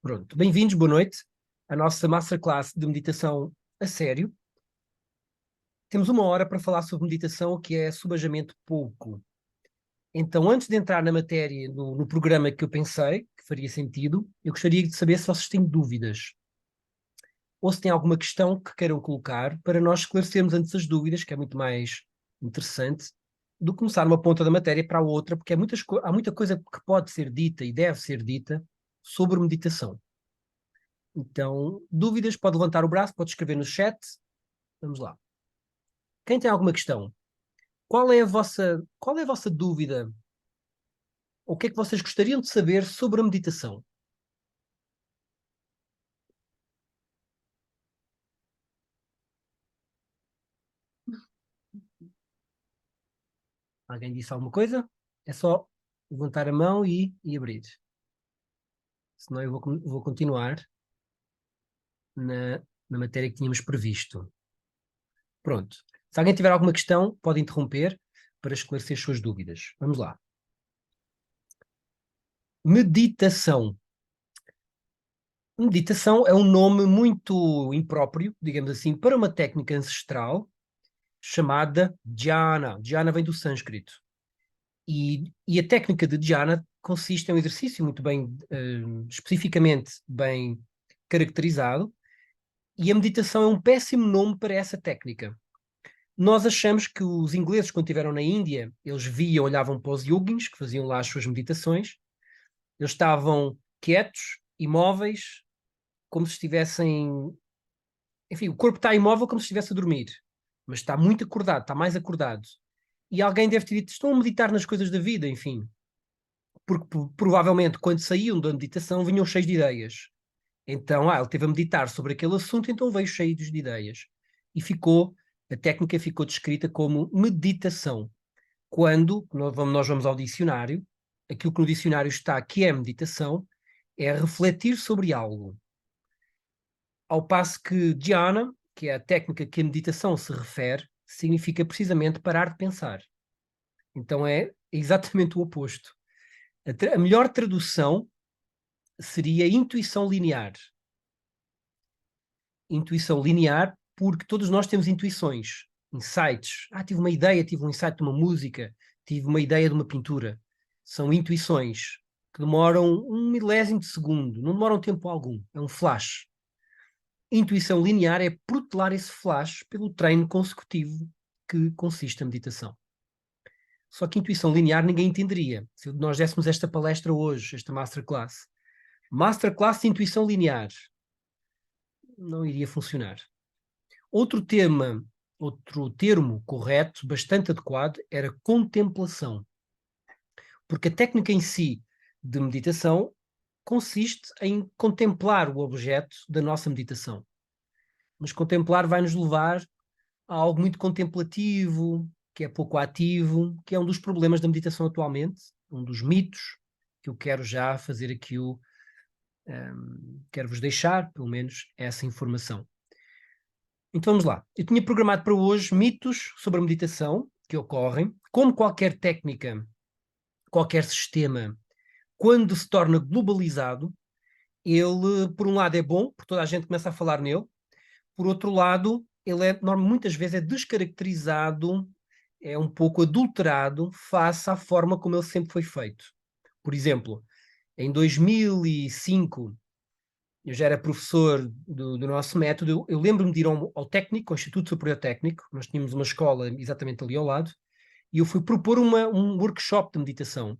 Pronto, bem-vindos, boa noite, à nossa Masterclass de meditação a sério. Temos uma hora para falar sobre meditação, que é subajamente pouco. Então, antes de entrar na matéria, no programa que eu pensei, que faria sentido, eu gostaria de saber se vocês têm dúvidas, ou se têm alguma questão que queiram colocar, para nós esclarecermos antes as dúvidas, que é muito mais interessante, do que começar uma ponta da matéria para a outra, porque há muita coisa que pode ser dita e deve ser dita sobre meditação. Então, dúvidas, pode levantar o braço, pode escrever no chat. Vamos lá. Quem tem alguma questão? Qual é a vossa dúvida? O que é que vocês gostariam de saber sobre a meditação? Alguém disse alguma coisa? É só levantar a mão e abrir. Senão eu vou continuar na matéria que tínhamos previsto. Pronto. Se alguém tiver alguma questão, pode interromper para esclarecer as suas dúvidas. Vamos lá. Meditação. Meditação é um nome muito impróprio, digamos assim, para uma técnica ancestral chamada dhyana. Dhyana vem do sânscrito. E a técnica de dhyana consiste em um exercício muito bem, especificamente bem caracterizado, e a meditação é um péssimo nome para essa técnica. Nós achamos que os ingleses, quando estiveram na Índia, eles viam, olhavam para os yogins, que faziam lá as suas meditações, eles estavam quietos, imóveis, como se estivessem... Enfim, o corpo está imóvel como se estivesse a dormir, mas está muito acordado, está mais acordado. E alguém deve ter dito, estão a meditar nas coisas da vida, enfim. Porque provavelmente quando saíam da meditação vinham cheios de ideias. Então, ele esteve a meditar sobre aquele assunto, então veio cheio de ideias. E a técnica ficou descrita como meditação. Quando nós vamos ao dicionário, aquilo que no dicionário está, que é meditação, é refletir sobre algo. Ao passo que dhyana, que é a técnica que a meditação se refere, significa precisamente parar de pensar. Então é exatamente o oposto. A melhor tradução seria intuição linear. Intuição linear, porque todos nós temos intuições, insights. Tive uma ideia, tive um insight de uma música, tive uma ideia de uma pintura. São intuições que demoram um milésimo de segundo, não demoram tempo algum, é um flash. Intuição linear é protelar esse flash pelo treino consecutivo que consiste a meditação. Só que intuição linear ninguém entenderia. Se nós dessemos esta palestra hoje, esta masterclass, masterclass de intuição linear, não iria funcionar. Outro termo correto, bastante adequado, era contemplação. Porque a técnica em si de meditação consiste em contemplar o objeto da nossa meditação. Mas contemplar vai nos levar a algo muito contemplativo, que é pouco ativo, que é um dos problemas da meditação atualmente, um dos mitos que eu quero já fazer aqui quero-vos deixar, pelo menos, essa informação. Então vamos lá. Eu tinha programado para hoje mitos sobre a meditação que ocorrem, como qualquer técnica, qualquer sistema, quando se torna globalizado, ele, por um lado, é bom, porque toda a gente começa a falar nele, por outro lado, ele muitas vezes é descaracterizado, é um pouco adulterado face à forma como ele sempre foi feito. Por exemplo, em 2005, eu já era professor do nosso método, eu lembro-me de ir ao técnico, ao Instituto Superior Técnico, nós tínhamos uma escola exatamente ali ao lado, e eu fui propor um workshop de meditação.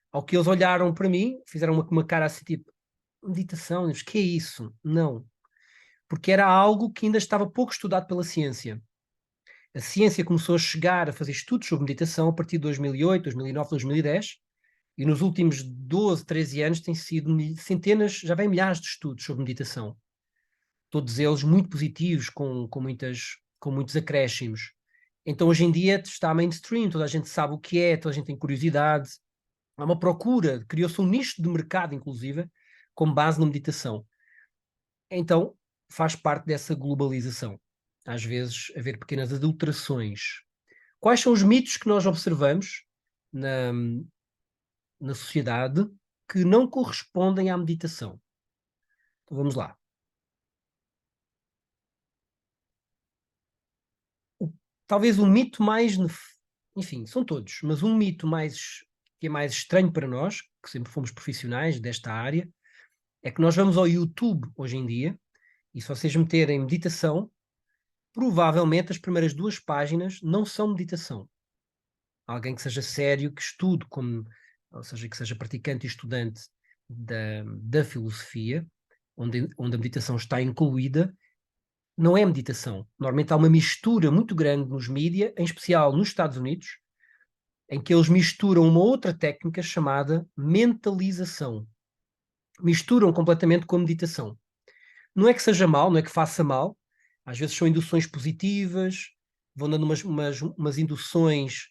Ao que eles olharam para mim, fizeram uma cara assim, tipo, meditação, mas que é isso? Não. Porque era algo que ainda estava pouco estudado pela ciência. A ciência começou a chegar a fazer estudos sobre meditação a partir de 2008, 2009, 2010, e nos últimos 12, 13 anos tem sido centenas, já vem milhares de estudos sobre meditação. Todos eles muito positivos, com muitos acréscimos. Então hoje em dia está mainstream, toda a gente sabe o que é, toda a gente tem curiosidade, há uma procura, criou-se um nicho de mercado, inclusive, com base na meditação. Então faz parte dessa globalização. Às vezes haver pequenas adulterações. Quais são os mitos que nós observamos na sociedade que não correspondem à meditação? Então vamos lá. Talvez o mito mais, enfim, são todos, mas um mito mais que é mais estranho para nós, que sempre fomos profissionais desta área, é que nós vamos ao YouTube hoje em dia, e se vocês meterem meditação, provavelmente as primeiras 2 páginas não são meditação. Alguém que seja sério, que estude, como, ou seja, que seja praticante e estudante da filosofia, onde a meditação está incluída, não é meditação. Normalmente há uma mistura muito grande nos mídia, em especial nos Estados Unidos, em que eles misturam uma outra técnica chamada mentalização. Misturam completamente com a meditação. Não é que seja mal, não é que faça mal, às vezes são induções positivas, vão dando umas induções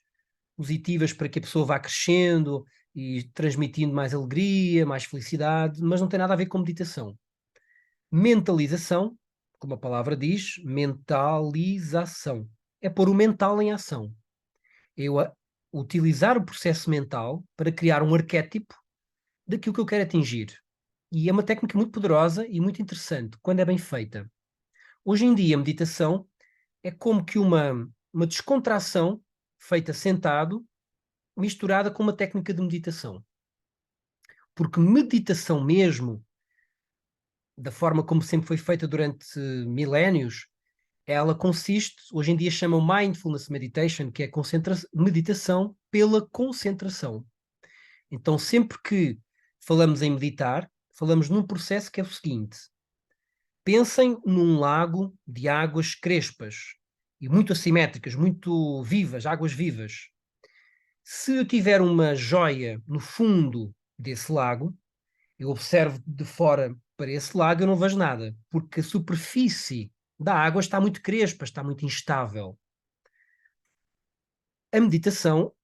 positivas para que a pessoa vá crescendo e transmitindo mais alegria, mais felicidade, mas não tem nada a ver com meditação. Mentalização, como a palavra diz, mentalização. É pôr o mental em ação. Eu utilizar o processo mental para criar um arquétipo daquilo que eu quero atingir. E é uma técnica muito poderosa e muito interessante quando é bem feita. Hoje em dia, a meditação é como que uma descontração feita sentado, misturada com uma técnica de meditação. Porque meditação mesmo, da forma como sempre foi feita durante milénios, ela consiste, hoje em dia chamam Mindfulness Meditation, que é meditação pela concentração. Então, sempre que falamos em meditar, falamos num processo que é o seguinte: pensem num lago de águas crespas e muito assimétricas, muito vivas, águas vivas. Se eu tiver uma joia no fundo desse lago, eu observo de fora para esse lago, eu não vejo nada, porque a superfície da água está muito crespa, está muito instável. A meditação,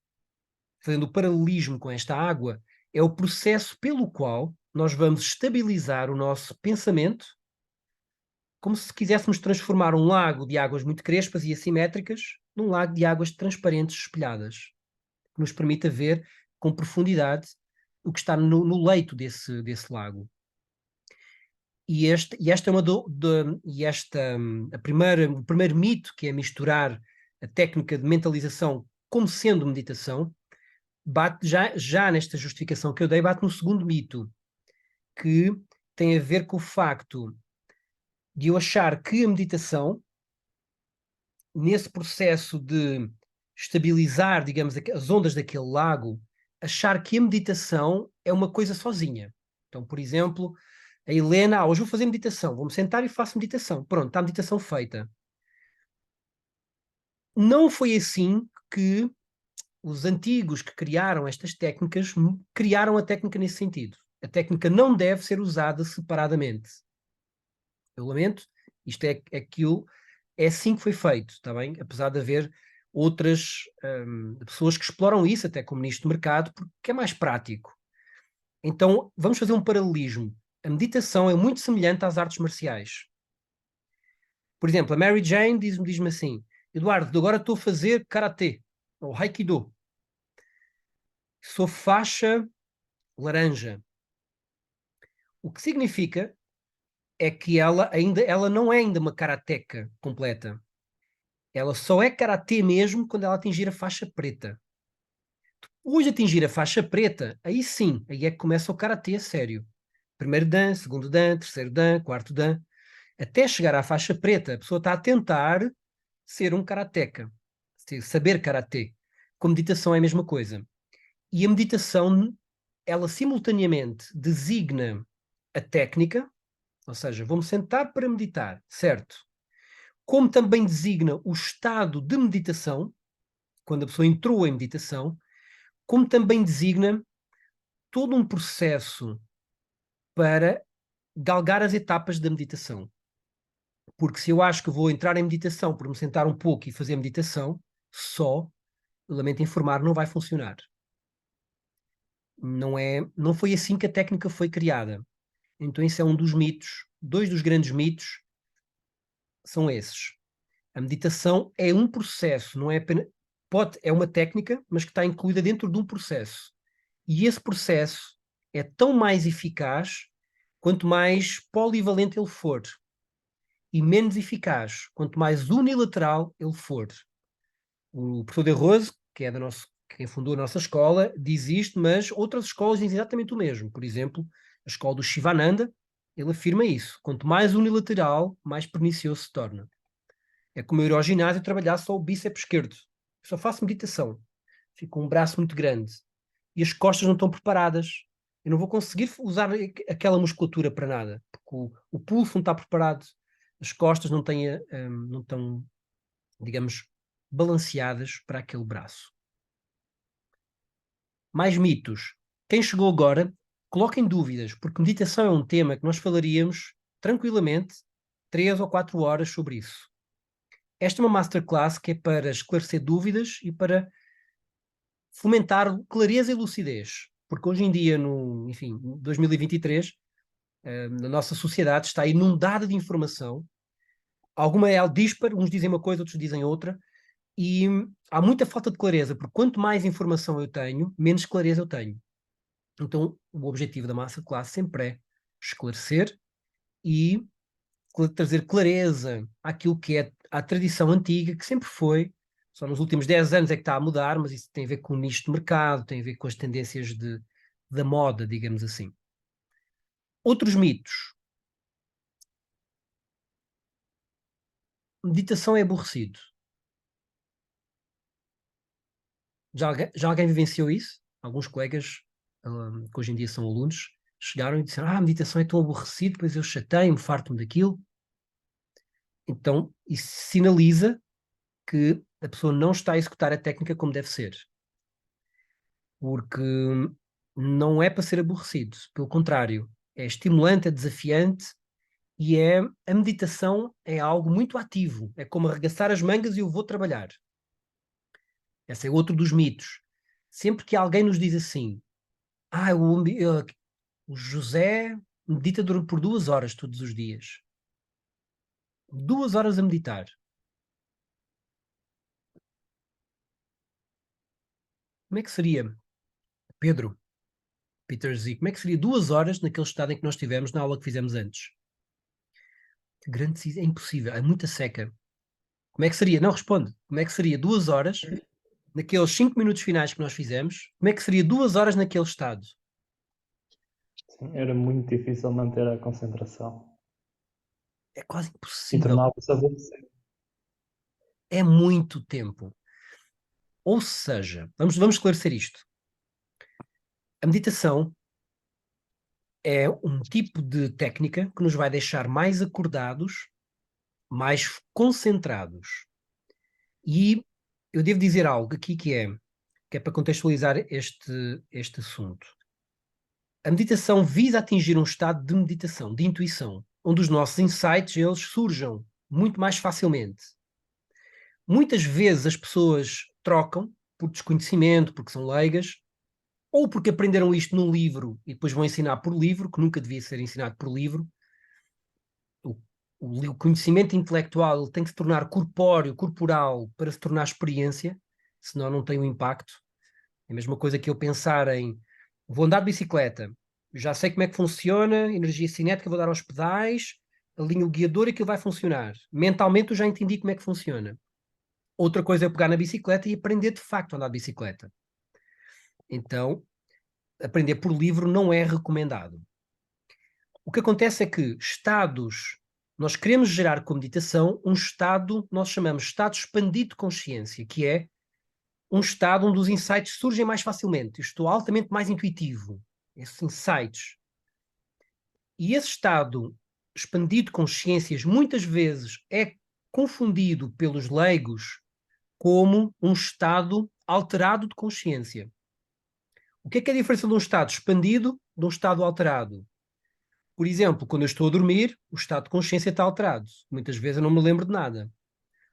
fazendo o paralelismo com esta água, é o processo pelo qual nós vamos estabilizar o nosso pensamento, como se quiséssemos transformar um lago de águas muito crespas e assimétricas num lago de águas transparentes espelhadas, que nos permita ver com profundidade o que está no leito desse lago. Esta é o primeiro mito, que é misturar a técnica de mentalização como sendo meditação, bate já nesta justificação que eu dei, bate no segundo mito, que tem a ver com o facto de eu achar que a meditação, nesse processo de estabilizar, digamos, as ondas daquele lago, achar que a meditação é uma coisa sozinha. Então, por exemplo, a Helena, hoje vou fazer meditação, vou-me sentar e faço meditação. Pronto, está a meditação feita. Não foi assim que os antigos que criaram estas técnicas criaram a técnica nesse sentido. A técnica não deve ser usada separadamente. Eu lamento, isto é aquilo, é assim que foi feito, está bem? Apesar de haver outras pessoas que exploram isso, até como nicho de mercado, porque é mais prático. Então, vamos fazer um paralelismo. A meditação é muito semelhante às artes marciais. Por exemplo, a Mary Jane diz-me assim: Eduardo, agora estou a fazer karatê, ou aikido. Sou faixa laranja. O que significa é que ela não é ainda uma karateca completa. Ela só é karatê mesmo quando ela atingir a faixa preta. Depois de atingir a faixa preta, aí sim, aí é que começa o karatê a sério. Primeiro dan, segundo dan, terceiro dan, quarto dan. Até chegar à faixa preta, a pessoa está a tentar ser um karateca, saber karatê. Com meditação é a mesma coisa. E a meditação, ela simultaneamente designa a técnica, ou seja, vou-me sentar para meditar, certo? Como também designa o estado de meditação, quando a pessoa entrou em meditação, como também designa todo um processo para galgar as etapas da meditação. Porque se eu acho que vou entrar em meditação por me sentar um pouco e fazer meditação, só, lamento informar, não vai funcionar. Não foi assim que a técnica foi criada. Então esse é um dos mitos, 2 dos grandes mitos são esses. A meditação é um processo, não é apenas, é uma técnica, mas que está incluída dentro de um processo. E esse processo é tão mais eficaz quanto mais polivalente ele for, e menos eficaz, quanto mais unilateral ele for. O professor de Rose, que é quem fundou a nossa escola, diz isto, mas outras escolas dizem exatamente o mesmo. Por exemplo, a escola do Shivananda, ele afirma isso. Quanto mais unilateral, mais pernicioso se torna. É como eu ir ao ginásio e trabalhar só o bíceps esquerdo. Eu só faço meditação. Fico com um braço muito grande. E as costas não estão preparadas. Eu não vou conseguir usar aquela musculatura para nada. Porque o pulso não está preparado. As costas não estão, digamos, balanceadas para aquele braço. Mais mitos. Quem chegou agora, coloquem dúvidas, porque meditação é um tema que nós falaríamos tranquilamente 3 ou 4 horas sobre isso. Esta é uma masterclass que é para esclarecer dúvidas e para fomentar clareza e lucidez, porque hoje em dia, enfim, 2023, na nossa sociedade está inundada de informação, alguma é dispar, uns dizem uma coisa, outros dizem outra, e há muita falta de clareza, porque quanto mais informação eu tenho, menos clareza eu tenho. Então, o objetivo da masterclass sempre é esclarecer e trazer clareza àquilo que é a tradição antiga, que sempre foi, só nos últimos 10 anos é que está a mudar, mas isso tem a ver com o nicho de mercado, tem a ver com as tendências da moda, digamos assim. Outros mitos. Meditação é aborrecido. Já alguém vivenciou isso? Alguns colegas, que hoje em dia são alunos, chegaram e disseram: a meditação é tão aborrecido, depois eu chateio-me, farto-me daquilo. Então, isso sinaliza que a pessoa não está a executar a técnica como deve ser. Porque não é para ser aborrecido, pelo contrário, é estimulante, é desafiante e a meditação é algo muito ativo, é como arregaçar as mangas e eu vou trabalhar. Esse é outro dos mitos. Sempre que alguém nos diz assim, o José medita por 2 horas todos os dias. 2 horas a meditar. Como é que seria, Pedro, Peter Z, como é que seria 2 horas naquele estado em que nós estivemos na aula que fizemos antes? É impossível, é muita seca. Como é que seria? Não responde. Como é que seria 2 horas naqueles 5 minutos finais que nós fizemos? Como é que seria 2 horas naquele estado? Sim, era muito difícil manter a concentração É quase e impossível. tornava-se aborrecido. É muito tempo. Ou seja, vamos esclarecer isto. A meditação é um tipo de técnica que nos vai deixar mais acordados, mais concentrados. E eu devo dizer algo aqui que é para contextualizar este assunto. A meditação visa atingir um estado de meditação, de intuição, onde os nossos insights eles surjam muito mais facilmente. Muitas vezes as pessoas trocam por desconhecimento, porque são leigas, ou porque aprenderam isto num livro e depois vão ensinar por livro, que nunca devia ser ensinado por livro. O, o conhecimento intelectual tem que se tornar corpóreo, corporal, para se tornar experiência, senão não tem um impacto. É a mesma coisa que eu pensar em vou andar de bicicleta, já sei como é que funciona, energia cinética, vou dar aos pedais, alinho o guiador e aquilo vai funcionar. Mentalmente eu já entendi como é que funciona. Outra coisa é eu pegar na bicicleta e aprender de facto a andar de bicicleta. Então, aprender por livro não é recomendado. O que acontece é que nós queremos gerar com meditação um estado, nós chamamos de estado expandido de consciência, que é um estado onde os insights surgem mais facilmente. Eu estou altamente mais intuitivo. Esses insights. E esse estado expandido de consciências muitas vezes é confundido pelos leigos como um estado alterado de consciência. O que é a diferença de um estado expandido de um estado alterado? Por exemplo, quando eu estou a dormir, o estado de consciência está alterado. Muitas vezes eu não me lembro de nada.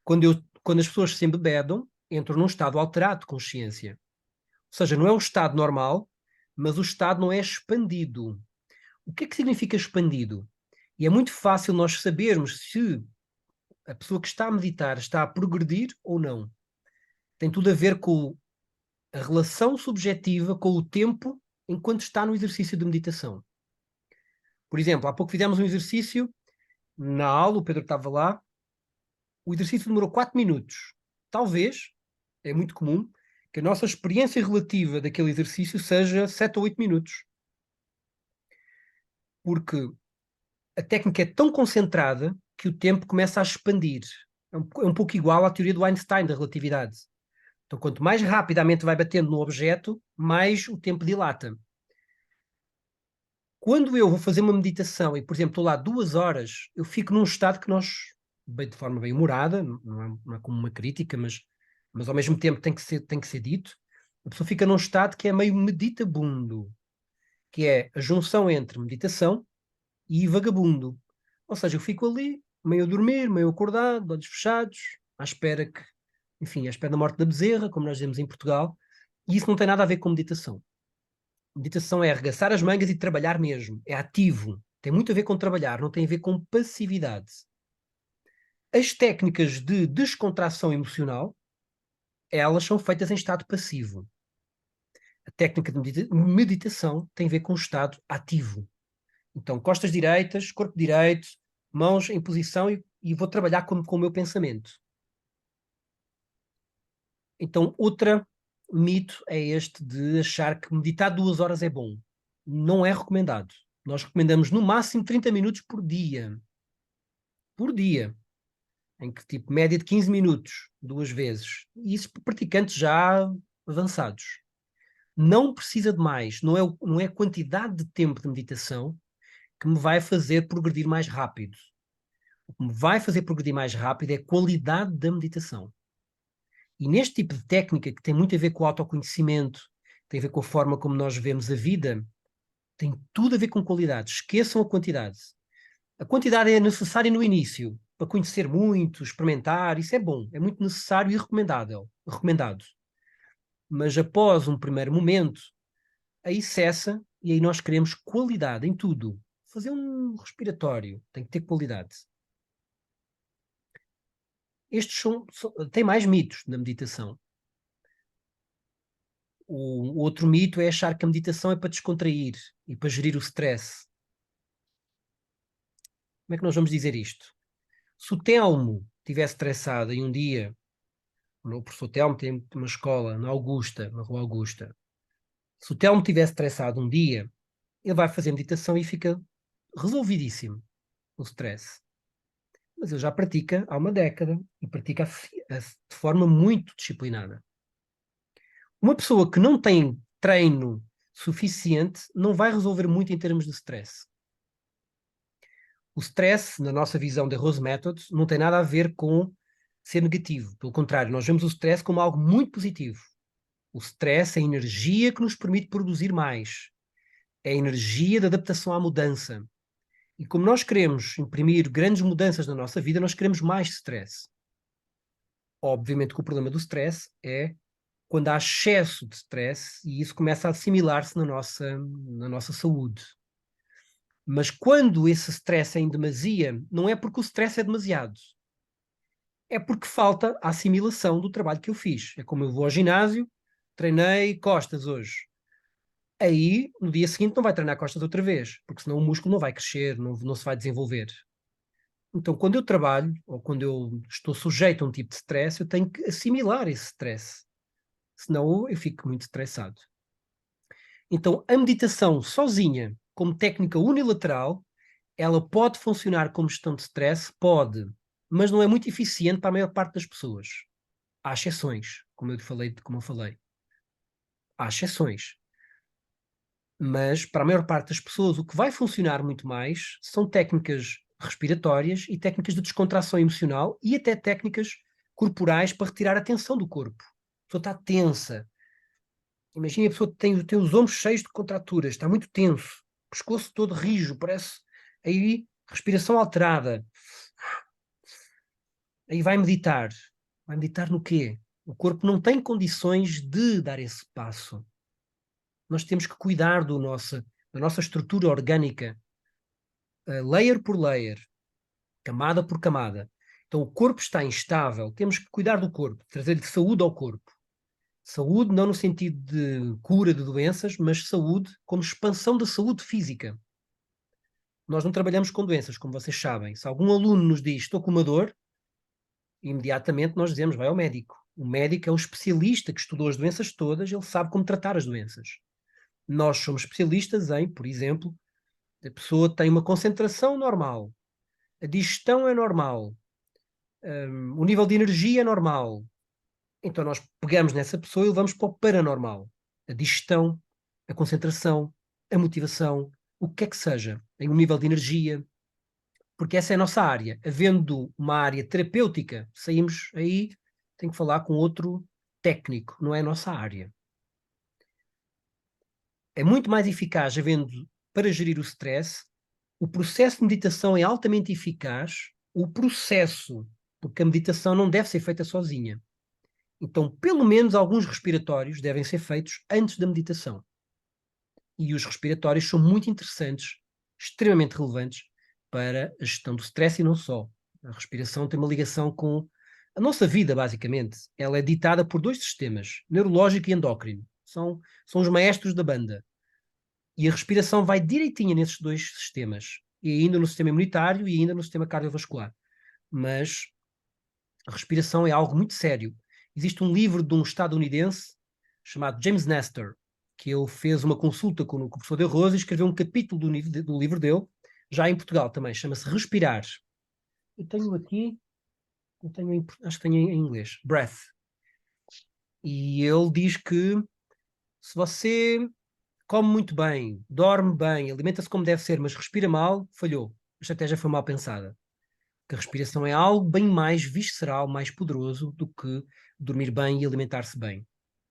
Quando as pessoas se embebedam, entram num estado alterado de consciência. Ou seja, não é um estado normal, mas o estado não é expandido. O que é que significa expandido? E é muito fácil nós sabermos se a pessoa que está a meditar está a progredir ou não. Tem tudo a ver com a relação subjetiva com o tempo enquanto está no exercício de meditação. Por exemplo, há pouco fizemos um exercício na aula, o Pedro estava lá, o exercício demorou 4 minutos. Talvez, é muito comum, que a nossa experiência relativa daquele exercício seja 7 ou 8 minutos. Porque a técnica é tão concentrada que o tempo começa a expandir. É um pouco igual à teoria do Einstein da relatividade. Então, quanto mais rápido a mente vai batendo no objeto, mais o tempo dilata. Quando eu vou fazer uma meditação e, por exemplo, estou lá 2 horas, eu fico num estado que nós, bem, de forma bem humorada, não é como uma crítica, mas ao mesmo tempo tem que ser dito, a pessoa fica num estado que é meio meditabundo, que é a junção entre meditação e vagabundo. Ou seja, eu fico ali, meio a dormir, meio acordado, olhos fechados, à espera que, enfim, à espera da morte da bezerra, como nós dizemos em Portugal, e isso não tem nada a ver com meditação. Meditação é arregaçar as mangas e trabalhar mesmo, é ativo, tem muito a ver com trabalhar, não tem a ver com passividade. As técnicas de descontração emocional, elas são feitas em estado passivo. A técnica de meditação tem a ver com o estado ativo. Então, costas direitas, corpo direito, mãos em posição e vou trabalhar com o meu pensamento. Então, outro mito é este de achar que meditar 2 horas é bom. Não é recomendado. Nós recomendamos no máximo 30 minutos por dia. Por dia. Em que, tipo, média de 15 minutos, 2 vezes. E isso para praticantes já avançados. Não precisa de mais. Não é a quantidade de tempo de meditação que me vai fazer progredir mais rápido. O que me vai fazer progredir mais rápido é a qualidade da meditação. E neste tipo de técnica, que tem muito a ver com o autoconhecimento, tem a ver com a forma como nós vemos a vida, tem tudo a ver com qualidade. Esqueçam a quantidade. A quantidade é necessária no início, para conhecer muito, experimentar, isso é bom, é muito necessário e recomendado. Mas após um primeiro momento, aí cessa e aí nós queremos qualidade em tudo. Fazer um respiratório tem que ter qualidade. Estes têm mais mitos na meditação. O outro mito é achar que a meditação é para descontrair e para gerir o stress. Como é que nós vamos dizer isto? Se o Telmo estivesse estressado em um dia, o professor Telmo tem uma escola na Augusta, na Rua Augusta. Se o Telmo estivesse estressado um dia, ele vai fazer meditação e fica resolvidíssimo o stress. Mas ele já pratica há uma década e pratica de forma muito disciplinada. Uma pessoa que não tem treino suficiente não vai resolver muito em termos de stress. O stress, na nossa visão da Rose Method, não tem nada a ver com ser negativo. Pelo contrário, nós vemos o stress como algo muito positivo. O stress é a energia que nos permite produzir mais. É a energia da adaptação à mudança. E como nós queremos imprimir grandes mudanças na nossa vida, nós queremos mais stress. Obviamente que o problema do stress é quando há excesso de stress e isso começa a assimilar-se na nossa saúde. Mas quando esse stress é em demasia, não é porque o stress é demasiado. É porque falta a assimilação do trabalho que eu fiz. É como eu vou ao ginásio, treinei costas hoje. Aí, no dia seguinte, não vai treinar costas outra vez, porque senão o músculo não vai crescer, não se vai desenvolver. Então, quando eu trabalho, ou quando eu estou sujeito a um tipo de stress, eu tenho que assimilar esse stress. Senão eu fico muito estressado. Então, a meditação sozinha, como técnica unilateral, ela pode funcionar como gestão de stress? Pode, mas não é muito eficiente para a maior parte das pessoas. Há exceções, como eu falei. Há exceções. Mas para a maior parte das pessoas, o que vai funcionar muito mais são técnicas respiratórias e técnicas de descontração emocional e até técnicas corporais para retirar a tensão do corpo. A pessoa está tensa. Imagina a pessoa que tem os ombros cheios de contraturas, está muito tenso, o pescoço todo rijo, parece. Aí, respiração alterada. Aí vai meditar. Vai meditar no quê? O corpo não tem condições de dar esse passo. Nós temos que cuidar da nossa estrutura orgânica, layer por layer, camada por camada. Então o corpo está instável, temos que cuidar do corpo, trazer-lhe saúde ao corpo. Saúde não no sentido de cura de doenças, mas saúde como expansão da saúde física. nós não trabalhamos com doenças, como vocês sabem. Se algum aluno nos diz, estou com uma dor, imediatamente nós dizemos, vai ao médico. O médico é o especialista que estudou as doenças todas, ele sabe como tratar as doenças. Nós somos especialistas em, por exemplo, a pessoa tem uma concentração normal, a digestão é normal, o nível de energia é normal. Então nós pegamos nessa pessoa e levamos para o paranormal. A digestão, a concentração, a motivação, o que é que seja, em um nível de energia, porque essa é a nossa área. Havendo uma área terapêutica, saímos aí, tem que falar com outro técnico, não é a nossa área. É muito mais eficaz, havendo para gerir o stress, o processo de meditação é altamente eficaz, o processo, porque a meditação não deve ser feita sozinha. Então, pelo menos alguns respiratórios devem ser feitos antes da meditação. E os respiratórios são muito interessantes, extremamente relevantes para a gestão do stress e não só. A respiração tem uma ligação com a nossa vida, basicamente. Ela é ditada por dois sistemas, neurológico e endócrino. São os maestros da banda. E a respiração vai direitinha nesses dois sistemas. E ainda no sistema imunitário e ainda no sistema cardiovascular. Mas a respiração é algo muito sério. Existe um livro de um estadunidense chamado James Nestor, que ele fez uma consulta com o professor de Rosa e escreveu um capítulo do livro dele, já em Portugal também, chama-se Respirar. Eu tenho aqui, acho que tenho em inglês, Breath. E ele diz que se você come muito bem, dorme bem, alimenta-se como deve ser, mas respira mal, falhou. A estratégia foi mal pensada. Que a respiração é algo bem mais visceral, mais poderoso do que dormir bem e alimentar-se bem.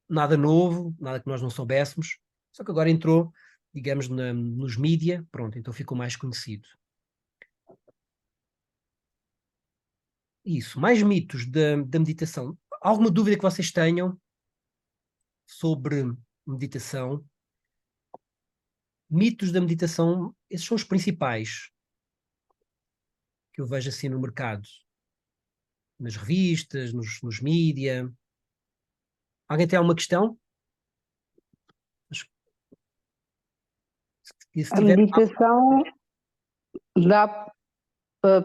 Nada novo, nada que nós não soubéssemos, só que agora entrou, digamos, nos mídia, pronto, então ficou mais conhecido. Isso, mais mitos da meditação. Alguma dúvida que vocês tenham sobre meditação? Mitos da meditação, esses são os principais que eu vejo assim no mercado, nas revistas, nos mídia. Alguém tem alguma questão? Se A tiver, meditação dá,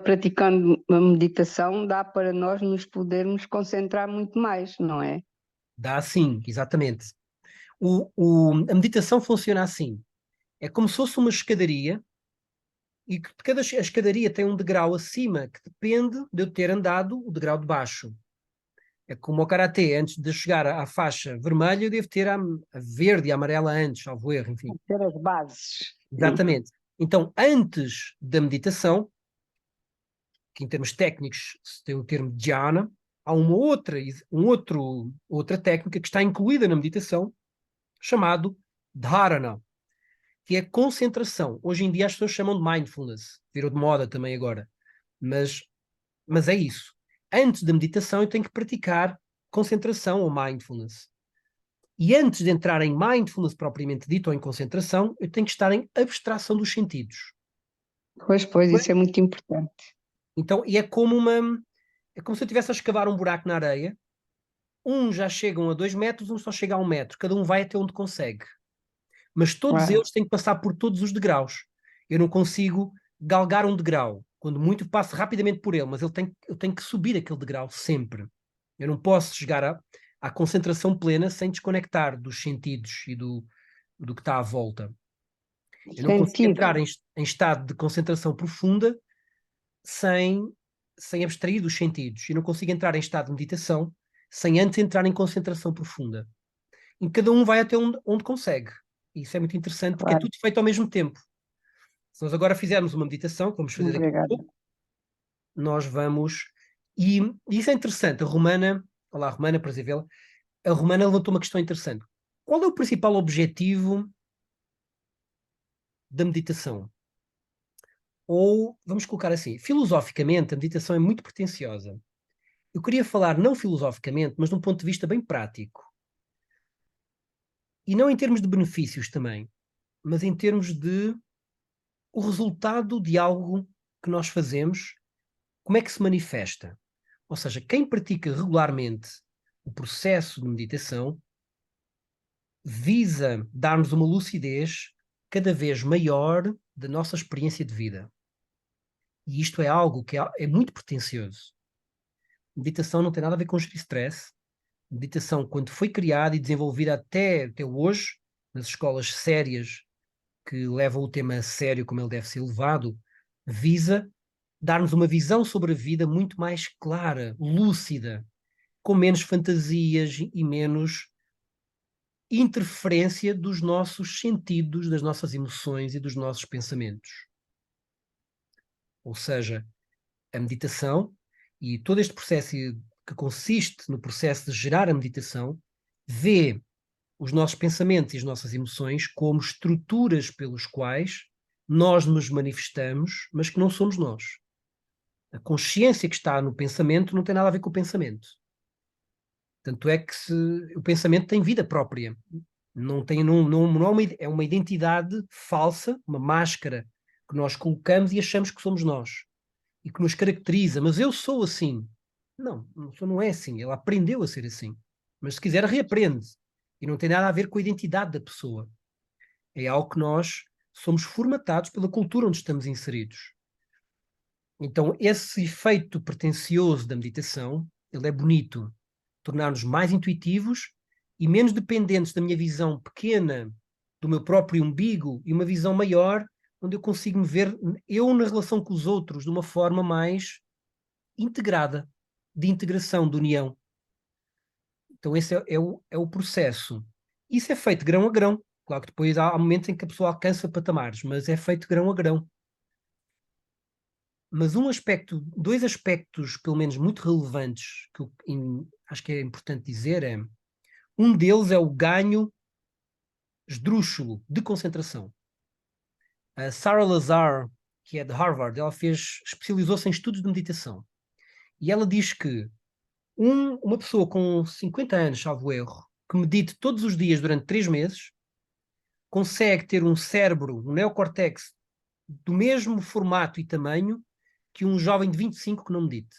praticando a meditação, dá para nós nos podermos concentrar muito mais, não é? dá sim, exatamente. A meditação funciona assim. É como se fosse uma escadaria e que cada escadaria tem um degrau acima que depende de eu ter andado o degrau de baixo. É como o karatê, antes de chegar à faixa vermelha, eu devo ter a verde e a amarela antes, salvo erro, enfim. Ter as bases. Exatamente. Então, antes da meditação, que em termos técnicos se tem o termo dhyana, há outra técnica que está incluída na meditação, chamado dharana, que é concentração. Hoje em dia as pessoas chamam de mindfulness, virou de moda também agora, mas é isso. Antes da meditação eu tenho que praticar concentração ou mindfulness. E antes de entrar em mindfulness propriamente dito ou em concentração, eu tenho que estar em abstração dos sentidos. Pois, isso é muito importante. Então, e é como se eu estivesse a escavar um buraco na areia. Uns já chegam a 2 metros, uns só chegam a 1 metro. Cada um vai até onde consegue. Mas todos Uau. eles têm que passar por todos os degraus. Eu não consigo galgar um degrau. Quando muito, passo rapidamente por ele, mas eu tenho que subir aquele degrau sempre. Eu não posso chegar à concentração plena sem desconectar dos sentidos e do que está à volta. Eu não consigo Sentir. entrar em estado de concentração profunda sem abstrair dos sentidos. Eu não consigo entrar em estado de meditação sem antes entrar em concentração profunda. E cada um vai até onde consegue. Isso é muito interessante porque é Claro. tudo feito ao mesmo tempo. Se nós agora fizermos uma meditação, que vamos fazer daqui a Obrigada. pouco, nós vamos. E isso é interessante. A Romana, olá, Romana, prazer vê-la. A Romana levantou uma questão interessante. Qual é o principal objetivo da meditação? Ou, vamos colocar assim, filosoficamente, a meditação é muito pretensiosa. Eu queria falar não filosoficamente, mas de um ponto de vista bem prático. E não em termos de benefícios também, mas em termos de o resultado de algo que nós fazemos, como é que se manifesta? Ou seja, quem pratica regularmente o processo de meditação visa dar-nos uma lucidez cada vez maior da nossa experiência de vida. E isto é algo que é muito pretencioso. Meditação não tem nada a ver com gerir stress. Meditação, quando foi criada e desenvolvida até hoje, nas escolas sérias que levam o tema a sério como ele deve ser levado, visa dar-nos uma visão sobre a vida muito mais clara, lúcida, com menos fantasias e menos interferência dos nossos sentidos, das nossas emoções e dos nossos pensamentos. Ou seja, a meditação e todo este processo que consiste no processo de gerar a meditação vê os nossos pensamentos e as nossas emoções como estruturas pelos quais nós nos manifestamos, mas que não somos nós. A consciência que está no pensamento não tem nada a ver com o pensamento. Tanto é que o pensamento tem vida própria. Não é uma identidade falsa, uma máscara que nós colocamos e achamos que somos nós. E que nos caracteriza. Mas eu sou assim. Não, não é assim. Ele aprendeu a ser assim. Mas se quiser, reaprende. E não tem nada a ver com a identidade da pessoa. É algo que nós somos formatados pela cultura onde estamos inseridos. Então, esse efeito pretencioso da meditação, ele é bonito. Tornar-nos mais intuitivos e menos dependentes da minha visão pequena, do meu próprio umbigo, e uma visão maior, onde eu consigo me ver eu na relação com os outros de uma forma mais integrada, de integração, de união. Então esse é o processo. Isso é feito grão a grão. Claro que depois há momentos em que a pessoa alcança patamares, mas é feito grão a grão. Mas dois aspectos, pelo menos muito relevantes, que eu acho que é importante dizer um deles é o ganho esdrúxulo de concentração. A Sarah Lazar, que é de Harvard, ela especializou-se em estudos de meditação. E ela diz que uma pessoa com 50 anos, salvo erro, que medite todos os dias durante 3 meses, consegue ter um cérebro, um neocórtex, do mesmo formato e tamanho que um jovem de 25 que não medite.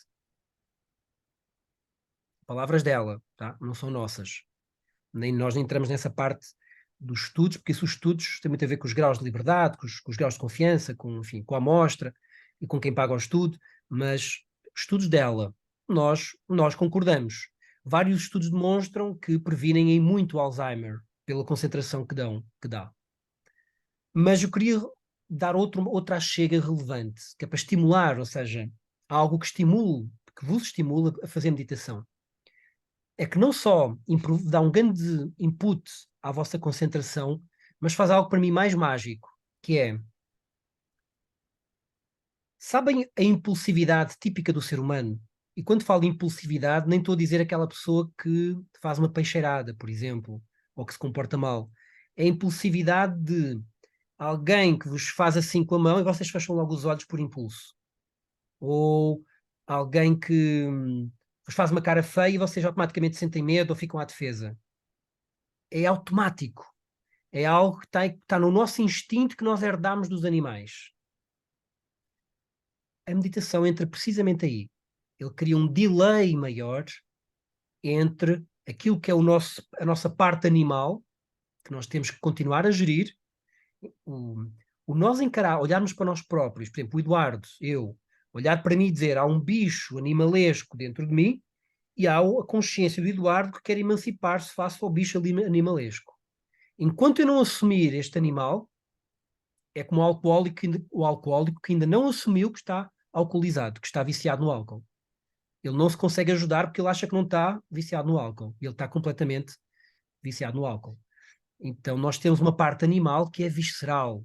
Palavras dela, tá? Não são nossas. Nós nem entramos nessa parte dos estudos, porque esses estudos têm muito a ver com os graus de liberdade, com os graus de confiança, enfim, com a amostra e com quem paga o estudo, mas estudos dela, nós concordamos. Vários estudos demonstram que previnem em muito Alzheimer, pela concentração que dá. Mas eu queria dar outra chega relevante, que é para estimular, ou seja, algo que vos estimula a fazer meditação. É que não só dá um grande input à vossa concentração, mas faz algo para mim mais mágico, que é, sabem a impulsividade típica do ser humano? E quando falo de impulsividade, nem estou a dizer aquela pessoa que faz uma peixeirada, por exemplo, ou que se comporta mal. É a impulsividade de alguém que vos faz assim com a mão e vocês fecham logo os olhos por impulso. Ou alguém que vos faz uma cara feia e vocês automaticamente sentem medo ou ficam à defesa. É automático. É algo que está no nosso instinto que nós herdamos dos animais. A meditação entra precisamente aí. Ele cria um delay maior entre aquilo que é a nossa parte animal, que nós temos que continuar a gerir, o nós olharmos para nós próprios, por exemplo, o Eduardo, eu, olhar para mim e dizer, há um bicho animalesco dentro de mim e há a consciência do Eduardo que quer emancipar-se face ao bicho animalesco. Enquanto eu não assumir este animal, é como o alcoólico que ainda não assumiu que está alcoolizado, que está viciado no álcool. Ele não se consegue ajudar porque ele acha que não está viciado no álcool. Ele está completamente viciado no álcool. Então nós temos uma parte animal que é visceral,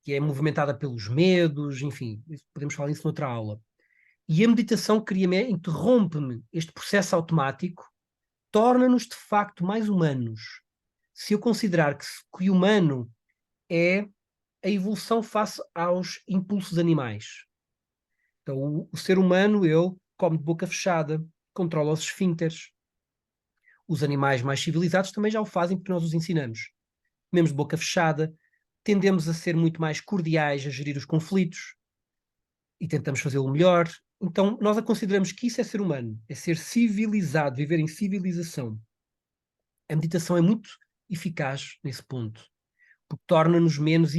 que é movimentada pelos medos, enfim, podemos falar isso noutra aula. E a meditação interrompe-me este processo automático, torna-nos de facto mais humanos. Se eu considerar que o humano é a evolução face aos impulsos animais. Então, o ser humano, ele come de boca fechada, controla os esfíncteres. Os animais mais civilizados também já o fazem porque nós os ensinamos. Comemos de boca fechada, tendemos a ser muito mais cordiais, a gerir os conflitos e tentamos fazê-lo melhor. Então, nós consideramos que isso é ser humano, é ser civilizado, viver em civilização. A meditação é muito eficaz nesse ponto, porque torna-nos menos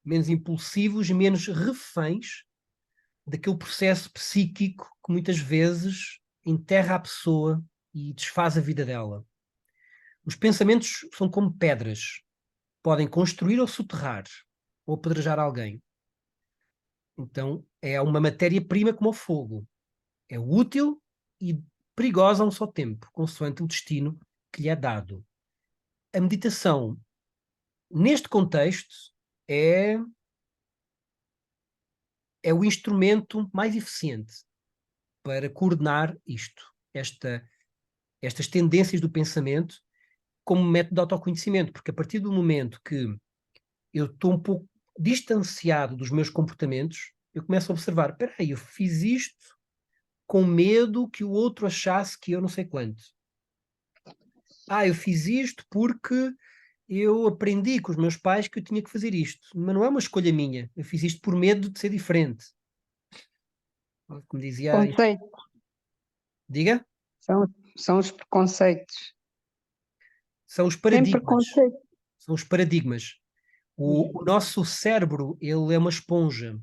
menos impulsivos e menos reféns daquele processo psíquico que muitas vezes enterra a pessoa e desfaz a vida dela. Os pensamentos são como pedras. Podem construir ou soterrar, ou apedrejar alguém. Então, é uma matéria-prima como o fogo. É útil e perigosa a um só tempo, consoante o destino que lhe é dado. A meditação, neste contexto, é o instrumento mais eficiente para coordenar isto, estas tendências do pensamento como método de autoconhecimento, porque a partir do momento que eu estou um pouco distanciado dos meus comportamentos, eu começo a observar, espera aí, eu fiz isto com medo que o outro achasse que eu não sei quanto. Eu fiz isto porque eu aprendi com os meus pais que eu tinha que fazer isto, mas não é uma escolha minha, eu fiz isto por medo de ser diferente. Como dizia... Conceito. Diga? São os preconceitos. São os Tem paradigmas. preconceito. São os paradigmas. O nosso cérebro, ele é uma esponja.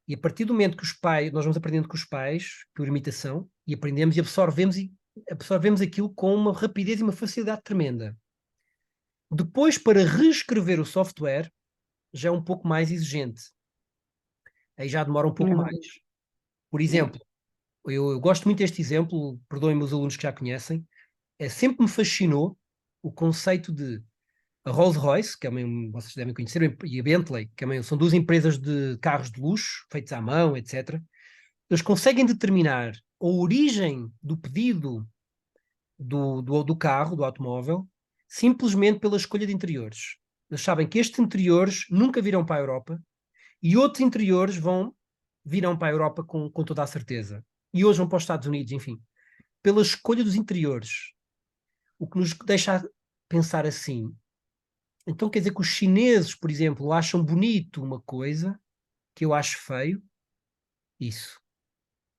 E a partir do momento que nós vamos aprendendo com os pais, por imitação, e aprendemos e absorvemos aquilo com uma rapidez e uma facilidade tremenda. Depois, para reescrever o software, já é um pouco mais exigente. Aí já demora um pouco mais. Por exemplo, eu gosto muito deste exemplo, perdoem-me os alunos que já conhecem, sempre me fascinou o conceito de a Rolls-Royce, que vocês devem conhecer, e a Bentley, que são duas empresas de carros de luxo, feitos à mão, etc. Eles conseguem determinar a origem do pedido do carro, do automóvel, simplesmente pela escolha de interiores. Eles sabem que estes interiores nunca virão para a Europa e outros interiores virão para a Europa com toda a certeza. E hoje vão para os Estados Unidos, enfim. Pela escolha dos interiores. O que nos deixa pensar assim. Então quer dizer que os chineses, por exemplo, acham bonito uma coisa que eu acho feio? Isso.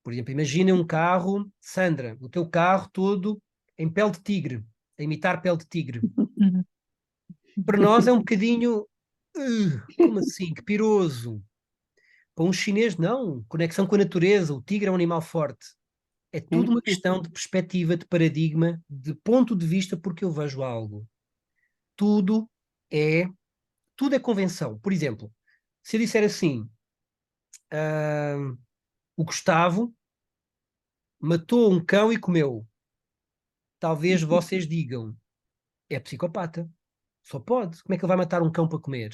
Por exemplo, imaginem um carro, Sandra, o teu carro todo em pele de tigre, a imitar pele de tigre. Para nós é um bocadinho, como assim, que piroso. Para um chinês, não. Conexão com a natureza, o tigre é um animal forte. É tudo uma questão de perspectiva, de paradigma, de ponto de vista, porque eu vejo algo. Tudo é, tudo é convenção. Por exemplo, se eu disser assim, o Gustavo matou um cão e comeu. Talvez vocês digam, é psicopata. Só pode. Como é que ele vai matar um cão para comer?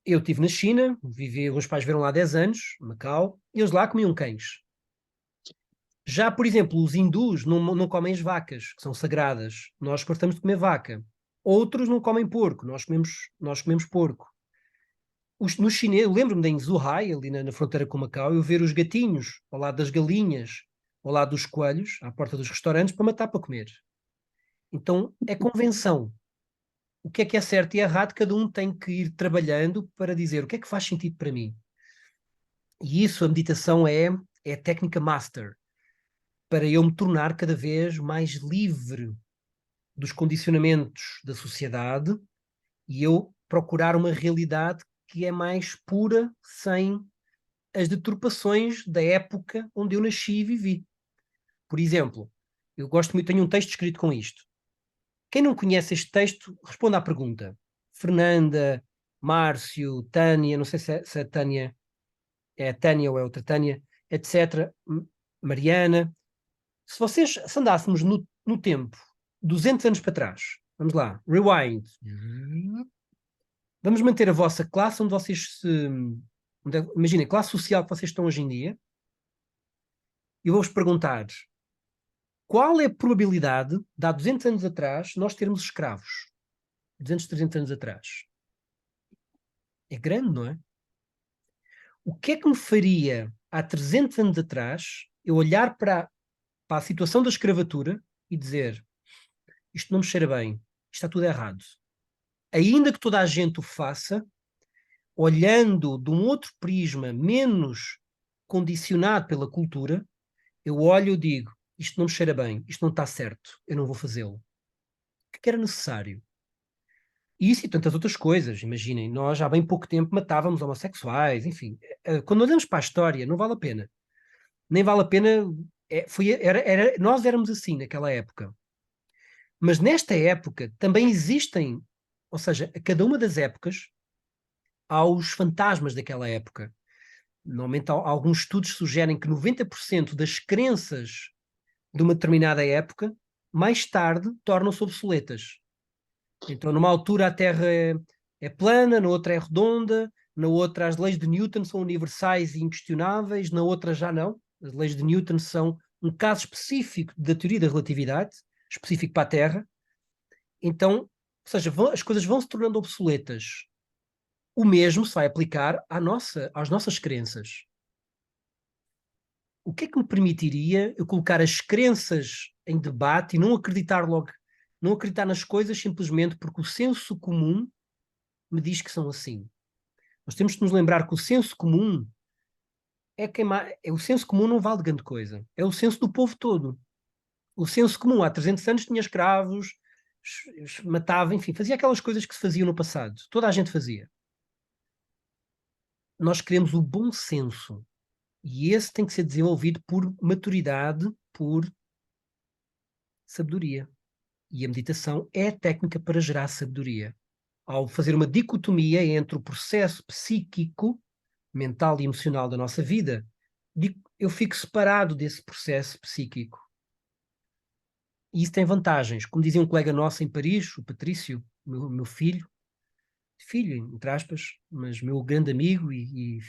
Eu estive na China, os meus pais viveram lá 10 anos, Macau, e eles lá comiam cães. Já, por exemplo, os hindus não comem as vacas, que são sagradas. Nós gostamos de comer vaca. Outros não comem porco, nós comemos porco. No chinês, eu lembro-me de em Zhuhai, ali na fronteira com Macau, eu ver os gatinhos ao lado das galinhas, ao lado dos coelhos, à porta dos restaurantes, para matar para comer. Então, é convenção. O que é certo e errado, cada um tem que ir trabalhando para dizer o que é que faz sentido para mim. E isso, a meditação é a técnica master, para eu me tornar cada vez mais livre dos condicionamentos da sociedade e eu procurar uma realidade que é mais pura, sem as deturpações da época onde eu nasci e vivi. Por exemplo, eu gosto muito, tenho um texto escrito com isto. Quem não conhece este texto, responda à pergunta. Fernanda, Márcio, Tânia, não sei se a Tânia é a Tânia ou é outra Tânia, etc. Mariana. Se andássemos no tempo 200 anos para trás, vamos lá, rewind. Vamos manter a vossa classe onde vocês imaginem, a classe social que vocês estão hoje em dia. Eu vou-vos perguntar qual é a probabilidade de há 200 anos atrás nós termos escravos? 200, 300 anos atrás. É grande, não é? O que é que me faria há 300 anos atrás eu olhar para a situação da escravatura e dizer isto não me cheira bem, isto está tudo errado. Ainda que toda a gente o faça, olhando de um outro prisma menos condicionado pela cultura, eu olho e digo, isto não me cheira bem, isto não está certo, eu não vou fazê-lo. O que era necessário? Isso e tantas outras coisas. Imaginem, nós há bem pouco tempo matávamos homossexuais, enfim. Quando olhamos para a história, não vale a pena. Nem vale a pena. Nós éramos assim naquela época. Mas nesta época também existem, ou seja, a cada uma das épocas há os fantasmas daquela época. Normalmente alguns estudos sugerem que 90% das crenças de uma determinada época, mais tarde, tornam-se obsoletas. Então, numa altura a Terra é plana, na outra é redonda, na outra as leis de Newton são universais e inquestionáveis, na outra já não. As leis de Newton são um caso específico da teoria da relatividade, específico para a Terra. Então, ou seja, as coisas vão se tornando obsoletas. O mesmo se vai aplicar às nossas crenças. O que é que me permitiria eu colocar as crenças em debate e não acreditar logo, não acreditar nas coisas simplesmente porque o senso comum me diz que são assim? Nós temos que nos lembrar que o senso comum o senso comum não vale de grande coisa. É o senso do povo todo. O senso comum há 300 anos tinha escravos, matava, enfim, fazia aquelas coisas que se faziam no passado. Toda a gente fazia. Nós queremos o bom senso. E esse tem que ser desenvolvido por maturidade, por sabedoria. E a meditação é a técnica para gerar sabedoria. Ao fazer uma dicotomia entre o processo psíquico, mental e emocional da nossa vida, eu fico separado desse processo psíquico. E isso tem vantagens. Como dizia um colega nosso em Paris, o Patrício, meu filho, entre aspas, mas meu grande amigo e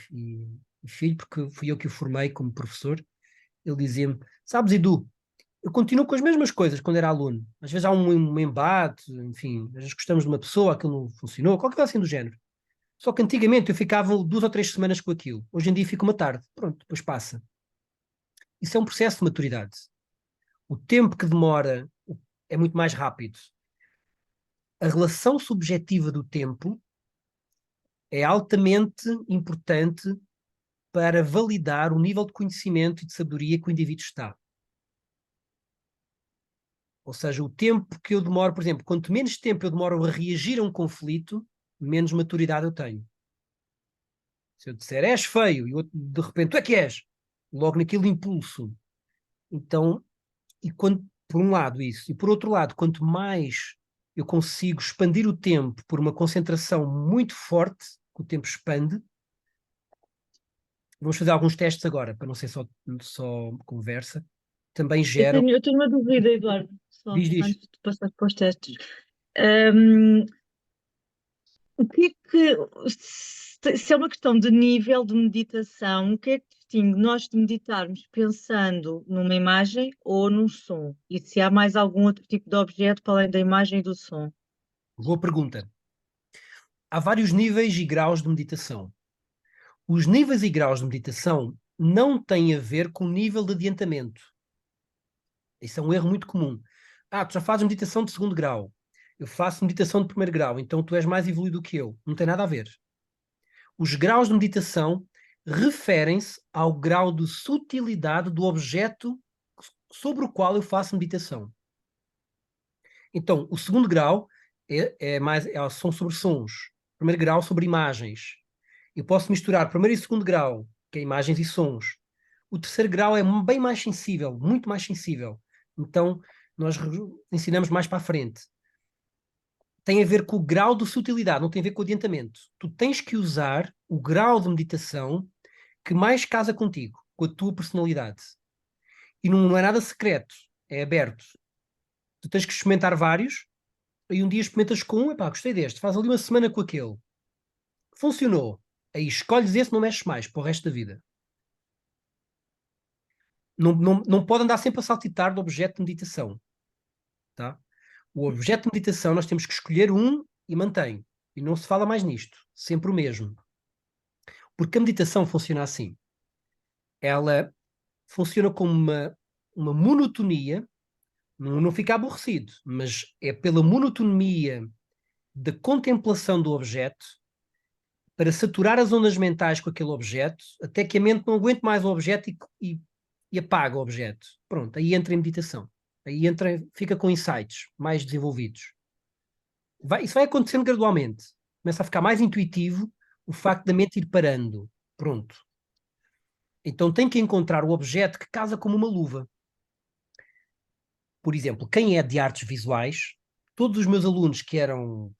filho, porque fui eu que o formei como professor, ele dizia-me, sabes, Edu, eu continuo com as mesmas coisas quando era aluno. Às vezes há um embate, enfim, às vezes gostamos de uma pessoa, aquilo não funcionou, qualquer coisa assim do género. Só que antigamente eu ficava 2 ou 3 semanas com aquilo. Hoje em dia fico uma tarde. Pronto, depois passa. Isso é um processo de maturidade. O tempo que demora é muito mais rápido. A relação subjetiva do tempo é altamente importante para validar o nível de conhecimento e de sabedoria que o indivíduo está. Ou seja, o tempo que eu demoro, por exemplo, quanto menos tempo eu demoro a reagir a um conflito, menos maturidade eu tenho. Se eu disser és feio e o outro de repente tu é que és, logo naquele impulso. Então, por um lado isso, e por outro lado, quanto mais eu consigo expandir o tempo por uma concentração muito forte, que o tempo expande. Vamos fazer alguns testes agora, para não ser só conversa. Também geram. Eu tenho uma dúvida, Eduardo, só Diz. antes de passar para os testes. Hum, o que é que, se é uma questão de nível de meditação, o que é que distingue nós de meditarmos pensando numa imagem ou num som? E se há mais algum outro tipo de objeto para além da imagem e do som? Boa pergunta. Há vários níveis e graus de meditação. Os níveis e graus de meditação não têm a ver com o nível de adiantamento. Isso é um erro muito comum. Tu já fazes meditação de 2º grau. Eu faço meditação de 1º grau, então tu és mais evoluído que eu. Não tem nada a ver. Os graus de meditação referem-se ao grau de sutilidade do objeto sobre o qual eu faço meditação. Então, o 2º grau são sobre sons. 1º grau sobre imagens. Eu posso misturar 1º e 2º grau, que é imagens e sons. O 3º grau é bem mais sensível, muito mais sensível. Então, nós ensinamos mais para a frente. Tem a ver com o grau de sutilidade, não tem a ver com o adiantamento. Tu tens que usar o grau de meditação que mais casa contigo, com a tua personalidade. E não é nada secreto, é aberto. Tu tens que experimentar vários, e um dia experimentas com um, gostei deste, faz ali uma semana com aquele. Funcionou. Aí escolhes esse, não mexes mais para o resto da vida. Não pode andar sempre a saltitar do objeto de meditação. Tá? O objeto de meditação nós temos que escolher um e mantém. E não se fala mais nisto. Sempre o mesmo. Porque a meditação funciona assim. Ela funciona como uma monotonia, não fica aborrecido, mas é pela monotonia da contemplação do objeto para saturar as ondas mentais com aquele objeto, até que a mente não aguente mais o objeto e apaga o objeto. Pronto, aí entra em meditação. Aí fica com insights mais desenvolvidos. Isso vai acontecendo gradualmente. Começa a ficar mais intuitivo o facto da mente ir parando. Pronto. Então tem que encontrar o objeto que casa como uma luva. Por exemplo, quem é de artes visuais, todos os meus alunos que eram,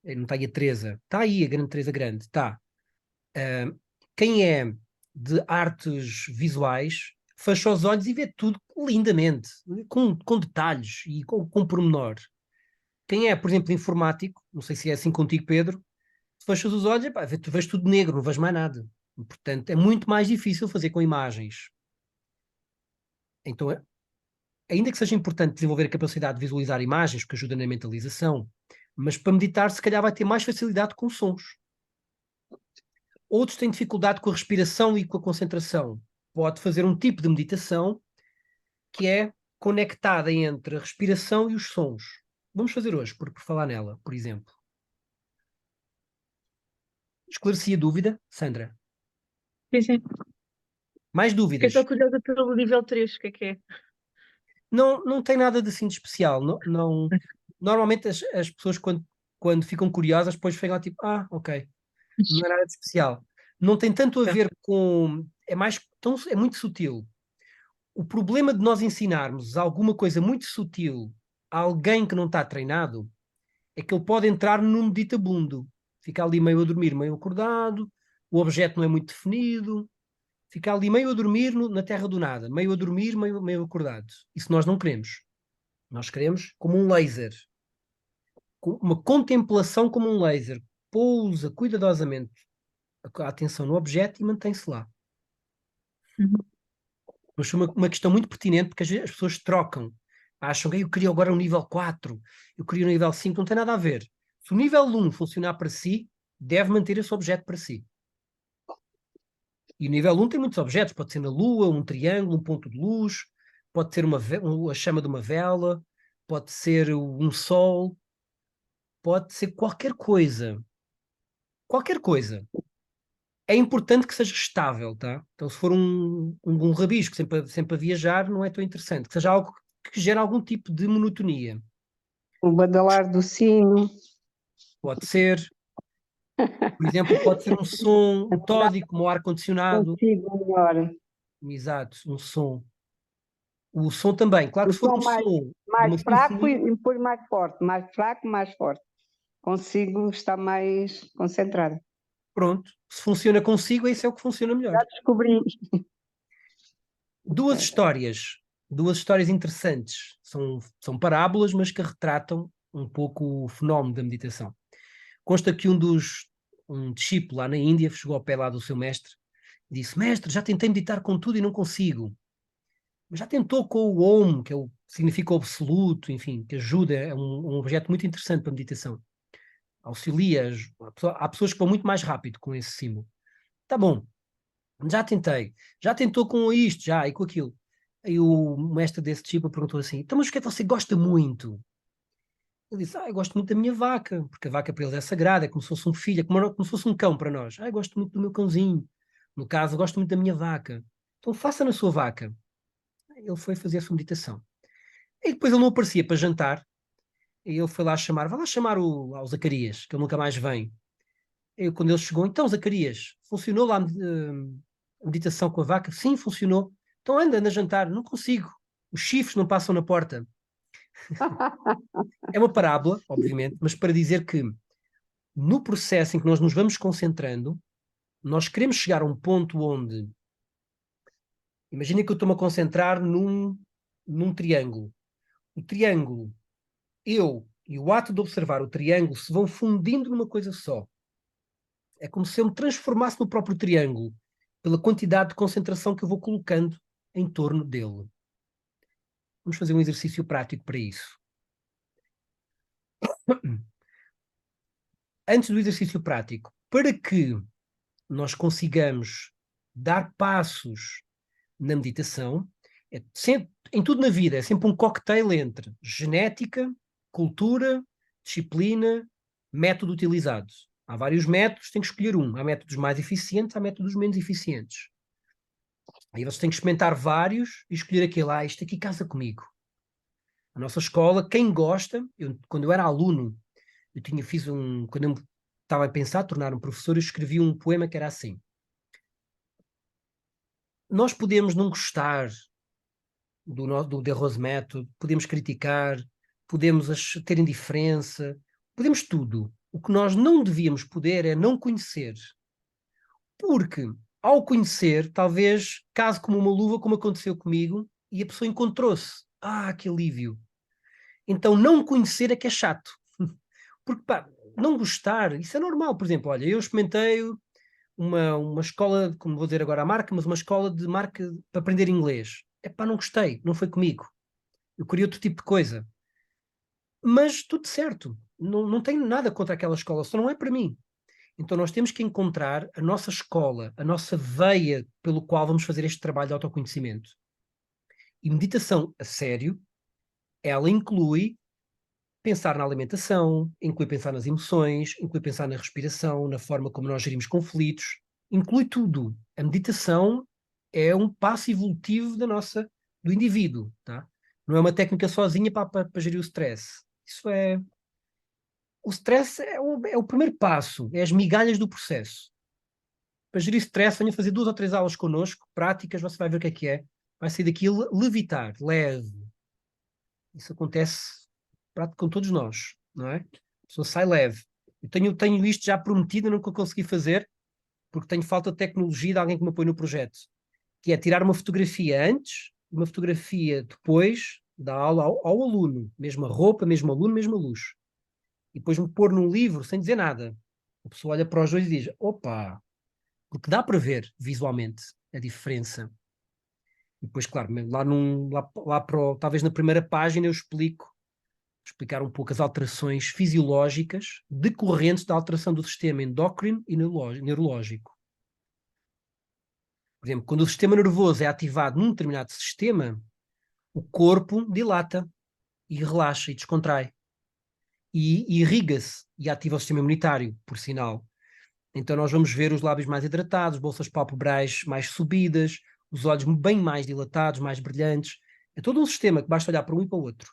não está aí a Teresa, está aí a grande Teresa Grande, está. Quem é de artes visuais, fecha os olhos e vê tudo lindamente, com detalhes e com pormenor. Quem é, por exemplo, informático, não sei se é assim contigo, Pedro, fechas os olhos e tu vês tudo negro, não vês mais nada. Portanto, é muito mais difícil fazer com imagens. Então, ainda que seja importante desenvolver a capacidade de visualizar imagens, que ajuda na mentalização, mas para meditar, se calhar vai ter mais facilidade com sons. Outros têm dificuldade com a respiração e com a concentração. Pode fazer um tipo de meditação que é conectada entre a respiração e os sons. Vamos fazer hoje, por falar nela, por exemplo. Esclareci a dúvida, Sandra? Sim, sim. Mais Fiquei dúvidas? só curiosa pelo nível 3, o que é? Não tem nada de assim de especial. Normalmente as pessoas, quando ficam curiosas, depois ficam lá tipo, ok, não é nada de especial. Não tem tanto a Tá. ver com. É muito sutil. O problema de nós ensinarmos alguma coisa muito sutil a alguém que não está treinado é que ele pode entrar num meditabundo. Fica ali meio a dormir, meio acordado, o objeto não é muito definido, fica ali meio a dormir na terra do nada, meio a dormir, meio acordado. Isso nós não queremos. Nós queremos como um laser, uma contemplação como um laser. Pousa cuidadosamente a atenção no objeto e mantém-se lá. Uhum. Mas foi uma questão muito pertinente, porque às vezes as pessoas trocam. Acham que eu queria agora um nível 4, eu queria um nível 5, não tem nada a ver. Se o nível 1 funcionar para si, deve manter esse objeto para si. E o nível 1 tem muitos objetos, pode ser na lua, um triângulo, um ponto de luz, pode ser a chama de uma vela, pode ser um sol, pode ser qualquer coisa. Qualquer coisa. É importante que seja estável, tá? Então, se for um rabisco sempre a viajar, não é tão interessante. Que seja algo que gere algum tipo de monotonia. O badalar do sino. Pode ser, por exemplo, pode ser um som metódico, como o ar-condicionado. Consigo melhor. Exato, um som. O som também. Claro O que se for som um som de mais uma fraco sinfonia, e depois mais forte. Mais fraco, mais forte. Consigo estar mais concentrada. pronto. Se funciona consigo, isso é o que funciona melhor. Já descobri. Duas histórias interessantes. São parábolas, mas que retratam um pouco o fenómeno da meditação. Consta que um discípulo lá na Índia chegou ao pé lá do seu mestre e disse: Mestre, já tentei meditar com tudo e não consigo. Mas já tentou com o Om, significa o absoluto, enfim, que ajuda, é um objeto muito interessante para a meditação. Auxilia, há pessoas que vão muito mais rápido com esse símbolo. Tá bom, já tentei. Já tentou com isto, já, e com aquilo. Aí o mestre desse discípulo perguntou assim: então, mas o que é que você gosta muito? Ele disse: eu gosto muito da minha vaca, porque a vaca para eles é sagrada, é como se fosse um filho, é como se fosse um cão para nós. Eu gosto muito do meu cãozinho. No caso, eu gosto muito da minha vaca. Então faça na sua vaca. Ele foi fazer a sua meditação. E depois ele não aparecia para jantar. E ele foi lá chamar, vai lá chamar ao Zacarias, que ele nunca mais vem. E quando ele chegou, então Zacarias, funcionou lá a meditação com a vaca? Sim, funcionou. Então anda a jantar. Não consigo. Os chifres não passam na porta. É uma parábola, obviamente, mas para dizer que no processo em que nós nos vamos concentrando, nós queremos chegar a um ponto onde, imagina que eu estou-me a concentrar num triângulo. O triângulo, eu e o ato de observar o triângulo se vão fundindo numa coisa só. É como se eu me transformasse no próprio triângulo, pela quantidade de concentração que eu vou colocando em torno dele. Vamos fazer um exercício prático para isso. Antes do exercício prático, para que nós consigamos dar passos na meditação, em tudo na vida, é sempre um cocktail entre genética, cultura, disciplina, método utilizado. Há vários métodos, tem que escolher um. Há métodos mais eficientes, há métodos menos eficientes. Aí você tem que experimentar vários e escolher aquele, isto aqui casa comigo. A nossa escola, quem gosta, quando eu era aluno, quando eu estava a pensar tornar um professor, eu escrevi um poema que era assim: nós podemos não gostar do The Rose Method, podemos criticar, podemos ter indiferença, podemos tudo. O que nós não devíamos poder é não conhecer. Porque, ao conhecer, talvez case como uma luva, como aconteceu comigo, e a pessoa encontrou-se. Ah, que alívio. Então, não conhecer é que é chato. Porque, pá, não gostar, isso é normal. Por exemplo, olha, eu experimentei uma escola, como vou dizer agora a marca, mas uma escola de marca para aprender inglês. Epá, não gostei, não foi comigo. Eu queria outro tipo de coisa. Mas tudo certo. Não tenho nada contra aquela escola, só não é para mim. Então nós temos que encontrar a nossa escola, a nossa veia pelo qual vamos fazer este trabalho de autoconhecimento. E meditação a sério, ela inclui pensar na alimentação, inclui pensar nas emoções, inclui pensar na respiração, na forma como nós gerimos conflitos, inclui tudo. A meditação é um passo evolutivo do indivíduo, tá? Não é uma técnica sozinha para gerir o stress. O stress é o primeiro passo, é as migalhas do processo. Para gerir stress, venha fazer 2 ou 3 aulas connosco, práticas, você vai ver o que é que é. Vai sair daqui levitar, leve. Isso acontece com todos nós, não é? A pessoa sai leve. Eu tenho isto já prometido, nunca consegui fazer, porque tenho falta de tecnologia de alguém que me apoie no projeto, que é tirar uma fotografia antes e uma fotografia depois da aula ao aluno, mesma roupa, mesmo aluno, mesma luz. E depois me pôr num livro sem dizer nada. A pessoa olha para os dois e diz: opa, porque dá para ver visualmente a diferença. E depois, claro, talvez na primeira página eu explicar um pouco as alterações fisiológicas decorrentes da alteração do sistema endócrino e neurológico. Por exemplo, quando o sistema nervoso é ativado num determinado sistema, o corpo dilata e relaxa e descontrai. E irriga-se e ativa o sistema imunitário, por sinal. Então nós vamos ver os lábios mais hidratados, bolsas palpebrais mais subidas, os olhos bem mais dilatados, mais brilhantes. É todo um sistema que basta olhar para um e para o outro.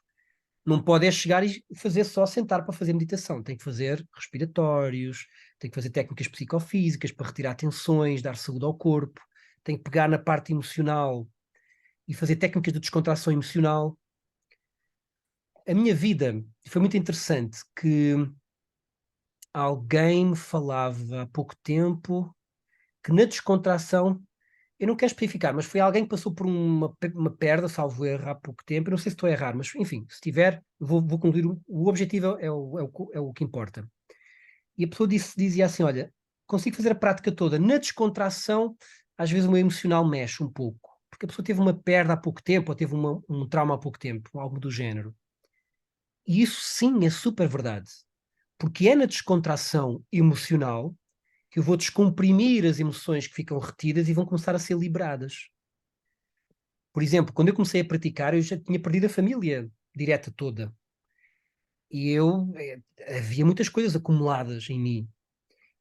Não pode chegar e fazer só sentar para fazer meditação. Tem que fazer respiratórios, tem que fazer técnicas psicofísicas para retirar tensões, dar saúde ao corpo. Tem que pegar na parte emocional e fazer técnicas de descontração emocional. A minha vida foi muito interessante que alguém me falava há pouco tempo que na descontração, eu não quero especificar, mas foi alguém que passou por uma perda, salvo erro, há pouco tempo. Eu não sei se estou a errar, mas enfim, se tiver, vou concluir. O objetivo é o que importa. E a pessoa dizia assim: olha, consigo fazer a prática toda. Na descontração, às vezes o meu emocional mexe um pouco, porque a pessoa teve uma perda há pouco tempo, ou teve um trauma há pouco tempo, algo do género. E isso sim é super verdade, porque é na descontração emocional que eu vou descomprimir as emoções que ficam retidas e vão começar a ser liberadas. Por exemplo, quando eu comecei a praticar, eu já tinha perdido a família direta toda. E havia muitas coisas acumuladas em mim.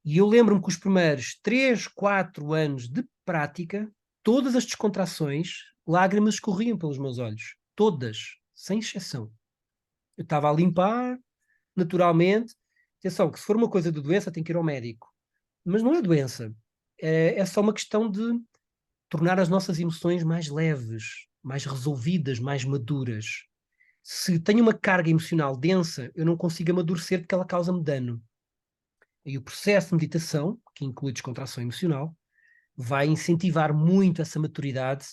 E eu lembro-me que os primeiros 3, 4 anos de prática, todas as descontrações, lágrimas escorriam pelos meus olhos. Todas, sem exceção. Eu estava a limpar, naturalmente. Atenção, que se for uma coisa de doença, tem que ir ao médico. Mas não é doença. É só uma questão de tornar as nossas emoções mais leves, mais resolvidas, mais maduras. Se tenho uma carga emocional densa, eu não consigo amadurecer porque ela causa-me dano. E o processo de meditação, que inclui descontração emocional, vai incentivar muito essa maturidade.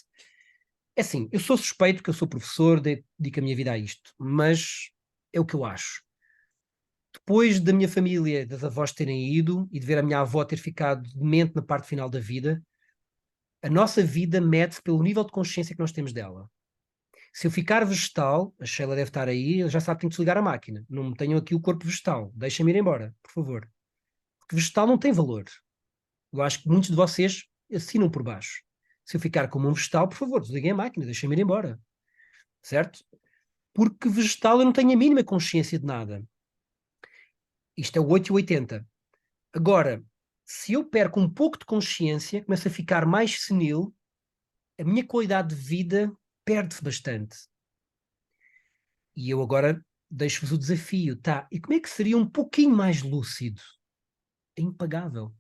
É assim, eu sou suspeito porque eu sou professor, dedico a minha vida a isto, mas é o que eu acho. Depois da minha família, das avós terem ido e de ver a minha avó ter ficado demente na parte final da vida, a nossa vida mede-se pelo nível de consciência que nós temos dela. Se eu ficar vegetal, a Sheila deve estar aí, já sabe que tenho que desligar a máquina. Não tenho aqui o corpo vegetal. Deixa-me ir embora, por favor. Porque vegetal não tem valor. Eu acho que muitos de vocês assinam por baixo. Se eu ficar como um vegetal, por favor, desliguem a máquina, deixem-me ir embora. Certo? Porque vegetal eu não tenho a mínima consciência de nada. Isto é o 880. Agora, se eu perco um pouco de consciência, começo a ficar mais senil, a minha qualidade de vida perde-se bastante. E eu agora deixo-vos o desafio, tá? E como é que seria um pouquinho mais lúcido? É impagável.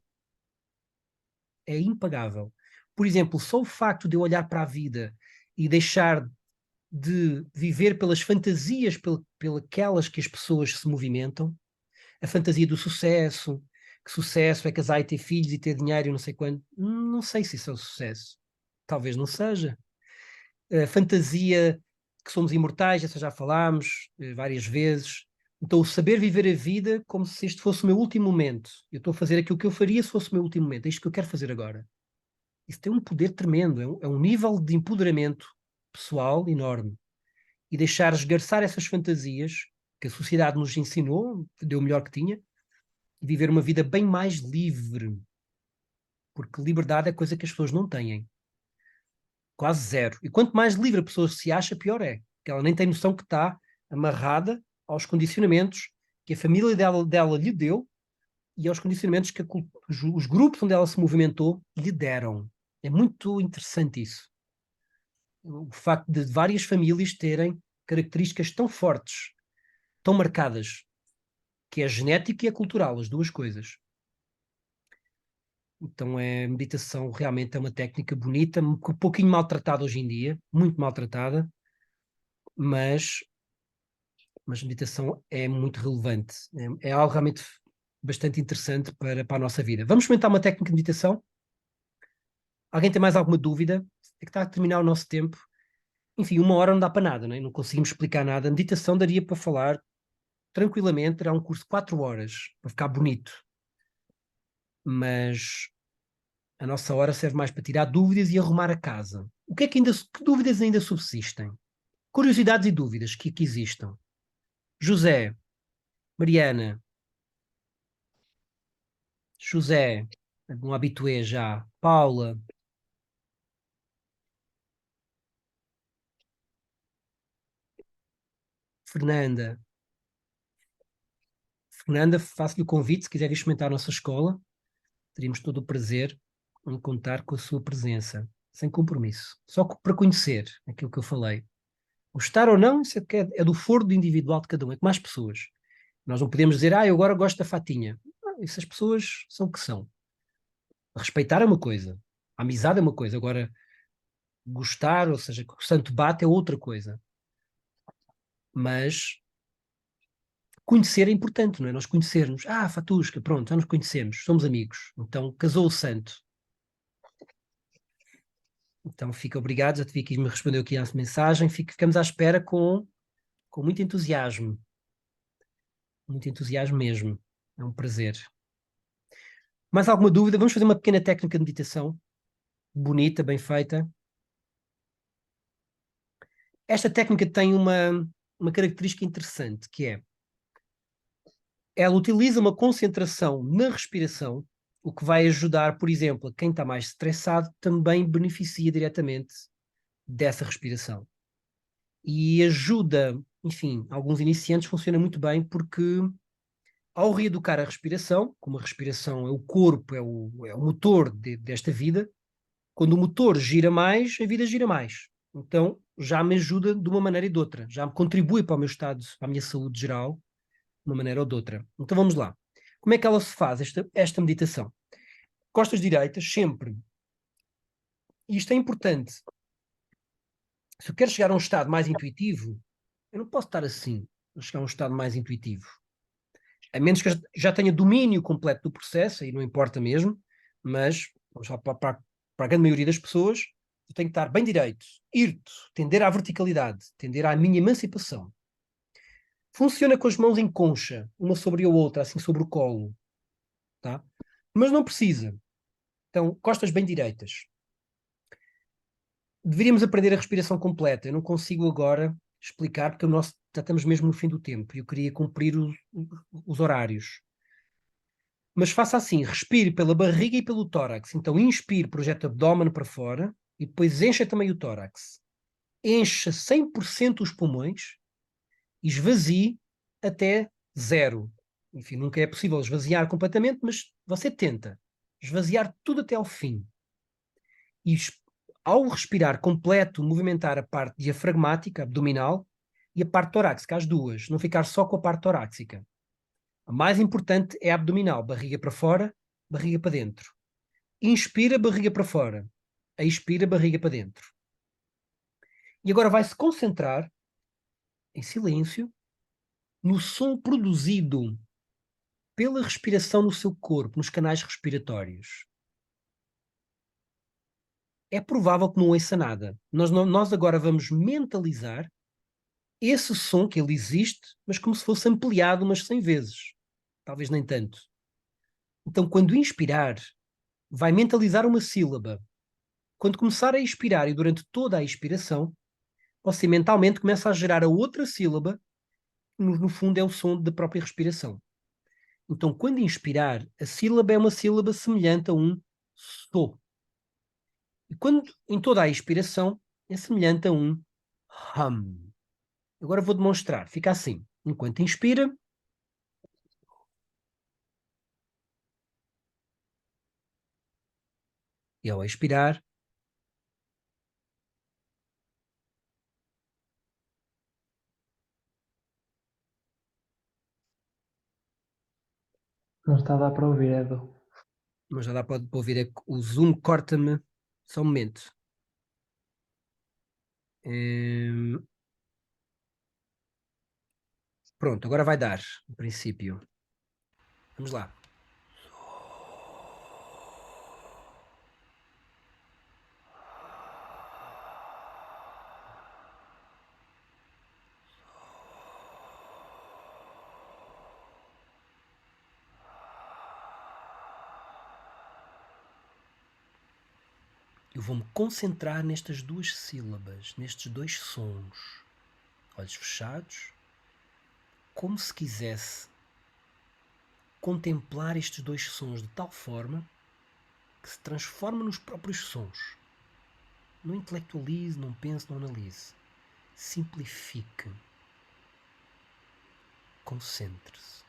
É impagável. Por exemplo, só o facto de eu olhar para a vida e deixar de viver pelas fantasias pelas que as pessoas se movimentam, a fantasia do sucesso, que sucesso é casar e ter filhos e ter dinheiro e não sei quando, não sei se isso é o sucesso. Talvez não seja. A fantasia que somos imortais, essa já falámos várias vezes. Então, o saber viver a vida como se este fosse o meu último momento. Eu estou a fazer aquilo que eu faria se fosse o meu último momento. É isto que eu quero fazer agora. Isso tem um poder tremendo. É um nível de empoderamento pessoal enorme. E deixar esgarçar essas fantasias que a sociedade nos ensinou, deu o melhor que tinha, e viver uma vida bem mais livre. Porque liberdade é coisa que as pessoas não têm. Quase zero. E quanto mais livre a pessoa se acha, pior é. Porque ela nem tem noção que está amarrada aos condicionamentos que a família dela lhe deu e aos condicionamentos que os grupos onde ela se movimentou lhe deram. É muito interessante isso. O facto de várias famílias terem características tão fortes, tão marcadas, que é a genética e a cultural, as duas coisas. Então a meditação realmente é uma técnica bonita, um pouquinho maltratada hoje em dia, muito maltratada, mas a meditação é muito relevante, é algo realmente bastante interessante para a nossa vida. Vamos experimentar uma técnica de meditação? Alguém tem mais alguma dúvida? É que está a terminar o nosso tempo. Enfim, 1 hora não dá para nada, não é? Não conseguimos explicar nada. A meditação daria para falar tranquilamente, terá um curso de 4 horas, para ficar bonito. Mas a nossa hora serve mais para tirar dúvidas e arrumar a casa. Que dúvidas ainda subsistem? Curiosidades e dúvidas que aqui existam. José, Mariana, José, um habitué já. Paula, Fernanda. Fernanda, faço-lhe o convite, se quiser vir experimentar a nossa escola, teríamos todo o prazer em contar com a sua presença, sem compromisso. Só para conhecer aquilo que eu falei. Gostar ou não, isso é do foro individual de cada um, é com mais pessoas. Nós não podemos dizer, eu agora gosto da Fatinha. Não, essas pessoas são o que são. Respeitar é uma coisa, a amizade é uma coisa, agora gostar, ou seja, que o santo bate é outra coisa. Mas conhecer é importante, não é? Nós conhecermos. Fatusca, pronto, já nos conhecemos, somos amigos. Então, casou o santo. Então, fica obrigado, já te vi que me respondeu aqui a mensagem. Ficamos à espera com muito entusiasmo. Muito entusiasmo mesmo. É um prazer. Mais alguma dúvida? Vamos fazer uma pequena técnica de meditação. Bonita, bem feita. Esta técnica tem uma característica interessante, que é ela utiliza uma concentração na respiração, o que vai ajudar, por exemplo, a quem está mais estressado, também beneficia diretamente dessa respiração. E ajuda, enfim, alguns iniciantes funciona muito bem porque ao reeducar a respiração, como a respiração é o corpo, é o motor desta vida, quando o motor gira mais, a vida gira mais. Então já me ajuda de uma maneira e de outra, já me contribui para o meu estado, para a minha saúde geral, de uma maneira ou de outra. Então vamos lá. Como é que ela se faz, esta meditação? Costas direitas, sempre. E isto é importante. Se eu quero chegar a um estado mais intuitivo, eu não posso estar assim, a chegar a um estado mais intuitivo. A menos que eu já tenha domínio completo do processo, aí não importa mesmo, mas para a grande maioria das pessoas, eu tenho que estar bem direito, irto, tender à verticalidade, tender à minha emancipação. Funciona com as mãos em concha, uma sobre a outra, assim sobre o colo, tá? Mas não precisa. Então, costas bem direitas. Deveríamos aprender a respiração completa. Eu não consigo agora explicar, porque já estamos mesmo no fim do tempo e eu queria cumprir os horários. Mas faça assim, respire pela barriga e pelo tórax. Então, inspire, projeta o abdômen para fora e depois encha também o tórax. Encha 100% os pulmões e esvazie até zero. Enfim, nunca é possível esvaziar completamente, mas você tenta esvaziar tudo até ao fim. E ao respirar completo, movimentar a parte diafragmática, abdominal, e a parte torácica, as duas, não ficar só com a parte torácica. A mais importante é a abdominal, barriga para fora, barriga para dentro. Inspira, barriga para fora. Expira, barriga para dentro. E agora vai se concentrar, em silêncio, no som produzido pela respiração no seu corpo, nos canais respiratórios. É provável que não ouça nada. Nós agora vamos mentalizar esse som que ele existe, mas como se fosse ampliado umas 100 vezes. Talvez nem tanto. Então, quando inspirar, vai mentalizar uma sílaba. Quando começar a expirar e durante toda a expiração, você mentalmente começa a gerar a outra sílaba, que no fundo é o som da própria respiração. Então, quando inspirar, a sílaba é uma sílaba semelhante a um so. E quando, em toda a expiração, é semelhante a um hum. Agora vou demonstrar. Fica assim. Enquanto inspira, e ao expirar, Não está a dar para ouvir, Edu. mas já dá para ouvir, o zoom corta-me. Só um momento. Pronto, agora vai dar, no princípio. Vamos lá. Eu vou-me concentrar nestas duas sílabas, nestes dois sons. Olhos fechados, como se quisesse contemplar estes dois sons de tal forma que se transforma nos próprios sons. Não intelectualize, não pense, não analise. Simplifique. Concentre-se.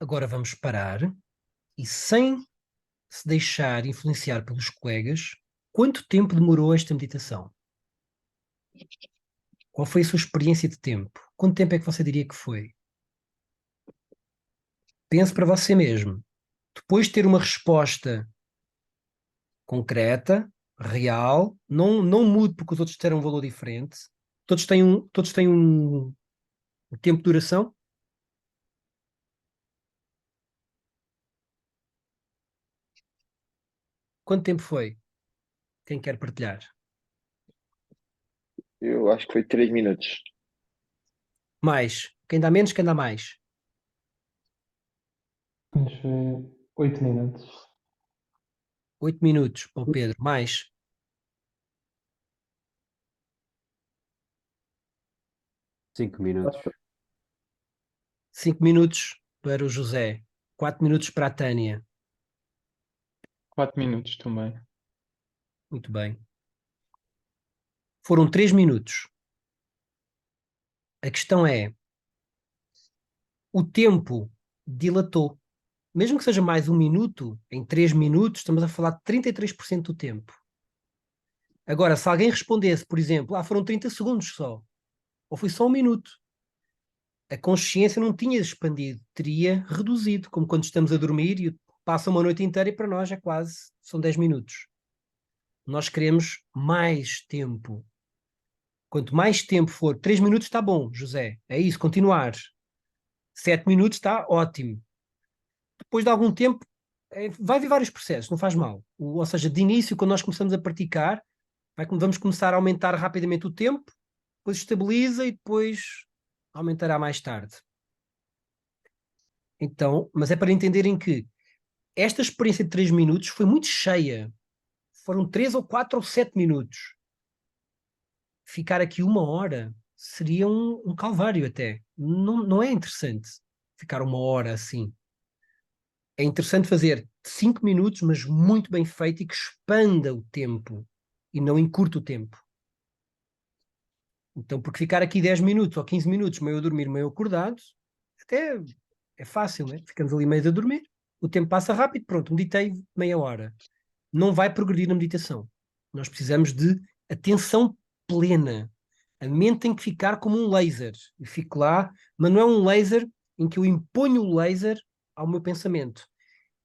Agora vamos parar e, sem se deixar influenciar pelos colegas, quanto tempo demorou esta meditação? Qual foi a sua experiência de tempo? Quanto tempo é que você diria que foi? Pense para você mesmo. Depois de ter uma resposta concreta, real, não mude porque os outros terão um valor diferente. Todos têm um tempo de duração. Quanto tempo foi? Quem quer partilhar? Eu acho que foi 3 minutos. Mais. Quem dá menos, quem dá mais? Vamos ver 8 minutos. 8 minutos para o Pedro. Mais. 5 minutos. 5 minutos para o José. 4 minutos para a Tânia. 4 minutos também. Muito bem. Foram 3 minutos. A questão é, o tempo dilatou. Mesmo que seja mais 1 minuto, em 3 minutos, estamos a falar de 33% do tempo. Agora, se alguém respondesse, por exemplo, foram 30 segundos só, ou foi só 1 minuto, a consciência não tinha expandido, teria reduzido, como quando estamos a dormir e passa uma noite inteira e para nós é quase, são 10 minutos. Nós queremos mais tempo. Quanto mais tempo for, 3 minutos está bom, José, é isso, continuar. 7 minutos está ótimo. Depois de algum tempo, vai haver vários processos, não faz mal. Ou seja, de início, quando nós começamos a praticar, vamos começar a aumentar rapidamente o tempo, depois estabiliza e depois aumentará mais tarde. Então, mas é para entenderem que esta experiência de 3 minutos foi muito cheia. Foram 3 ou 4 ou 7 minutos. Ficar aqui 1 hora seria um calvário até. Não é interessante ficar 1 hora assim. É interessante fazer 5 minutos, mas muito bem feito e que expanda o tempo e não encurte o tempo. Então, porque ficar aqui 10 minutos ou 15 minutos, meio a dormir, meio acordado, até é fácil, né? Ficamos ali meio a dormir, o tempo passa rápido, pronto, meditei meia hora. Não vai progredir na meditação. Nós precisamos de atenção plena. A mente tem que ficar como um laser. Eu fico lá, mas não é um laser em que eu imponho o laser ao meu pensamento.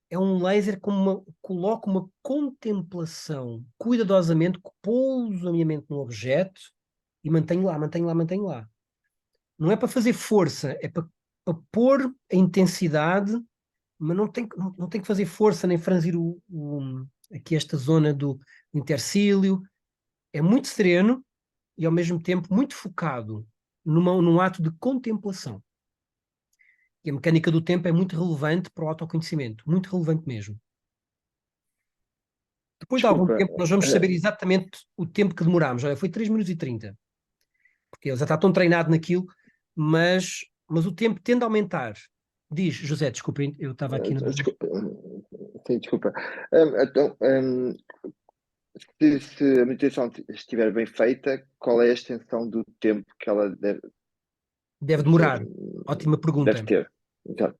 É um laser como coloco uma contemplação cuidadosamente, pouso a minha mente num objeto e mantenho lá, mantenho lá, mantenho lá. Não é para fazer força, é para pôr a intensidade, mas não tem que fazer força nem franzir aqui esta zona do intercílio. É muito sereno e ao mesmo tempo muito focado num ato de contemplação. E a mecânica do tempo é muito relevante para o autoconhecimento, muito relevante mesmo. Depois de algum tempo, nós vamos saber exatamente o tempo que demorámos. Olha, foi 3 minutos e 30. Porque ele já está tão treinado naquilo, mas o tempo tende a aumentar. Diz, José, desculpa, eu estava aqui no... Desculpa. Então, se a meditação estiver bem feita, qual é a extensão do tempo que ela Deve demorar. Ótima pergunta. Deve ter. Exato.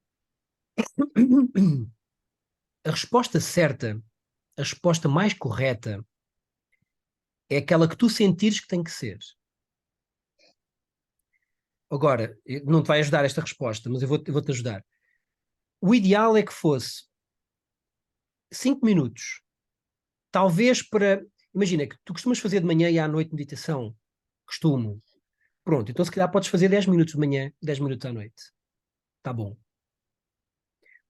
A resposta certa, a resposta mais correta, é aquela que tu sentires que tem que ser. Agora, não te vai ajudar esta resposta, mas eu vou-te ajudar. O ideal é que fosse 5 minutos. Talvez para... Imagina que tu costumas fazer de manhã e à noite meditação. Costumo. Pronto, então se calhar podes fazer 10 minutos de manhã, 10 minutos à noite. Está bom.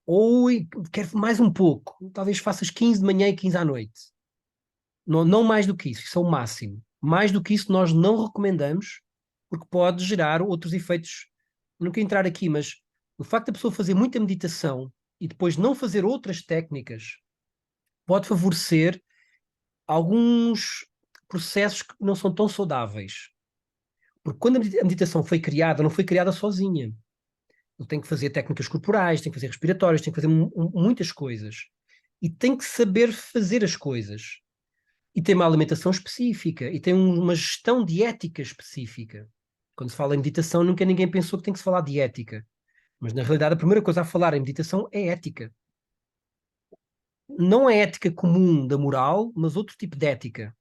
Ou quero mais um pouco. Talvez faças 15 de manhã e 15 à noite. Não mais do que isso. Isso é o máximo. Mais do que isso nós não recomendamos, porque pode gerar outros efeitos. Não quero entrar aqui, mas o facto da pessoa fazer muita meditação e depois não fazer outras técnicas pode favorecer alguns processos que não são tão saudáveis. Porque quando a meditação foi criada, não foi criada sozinha. Ele tem que fazer técnicas corporais, tem que fazer respiratórias, tem que fazer muitas coisas. E tem que saber fazer as coisas. E tem uma alimentação específica, e tem uma gestão de ética específica. Quando se fala em meditação, nunca ninguém pensou que tem que se falar de ética. Mas, na realidade, a primeira coisa a falar em meditação é ética. Não é ética comum da moral, mas outro tipo de ética,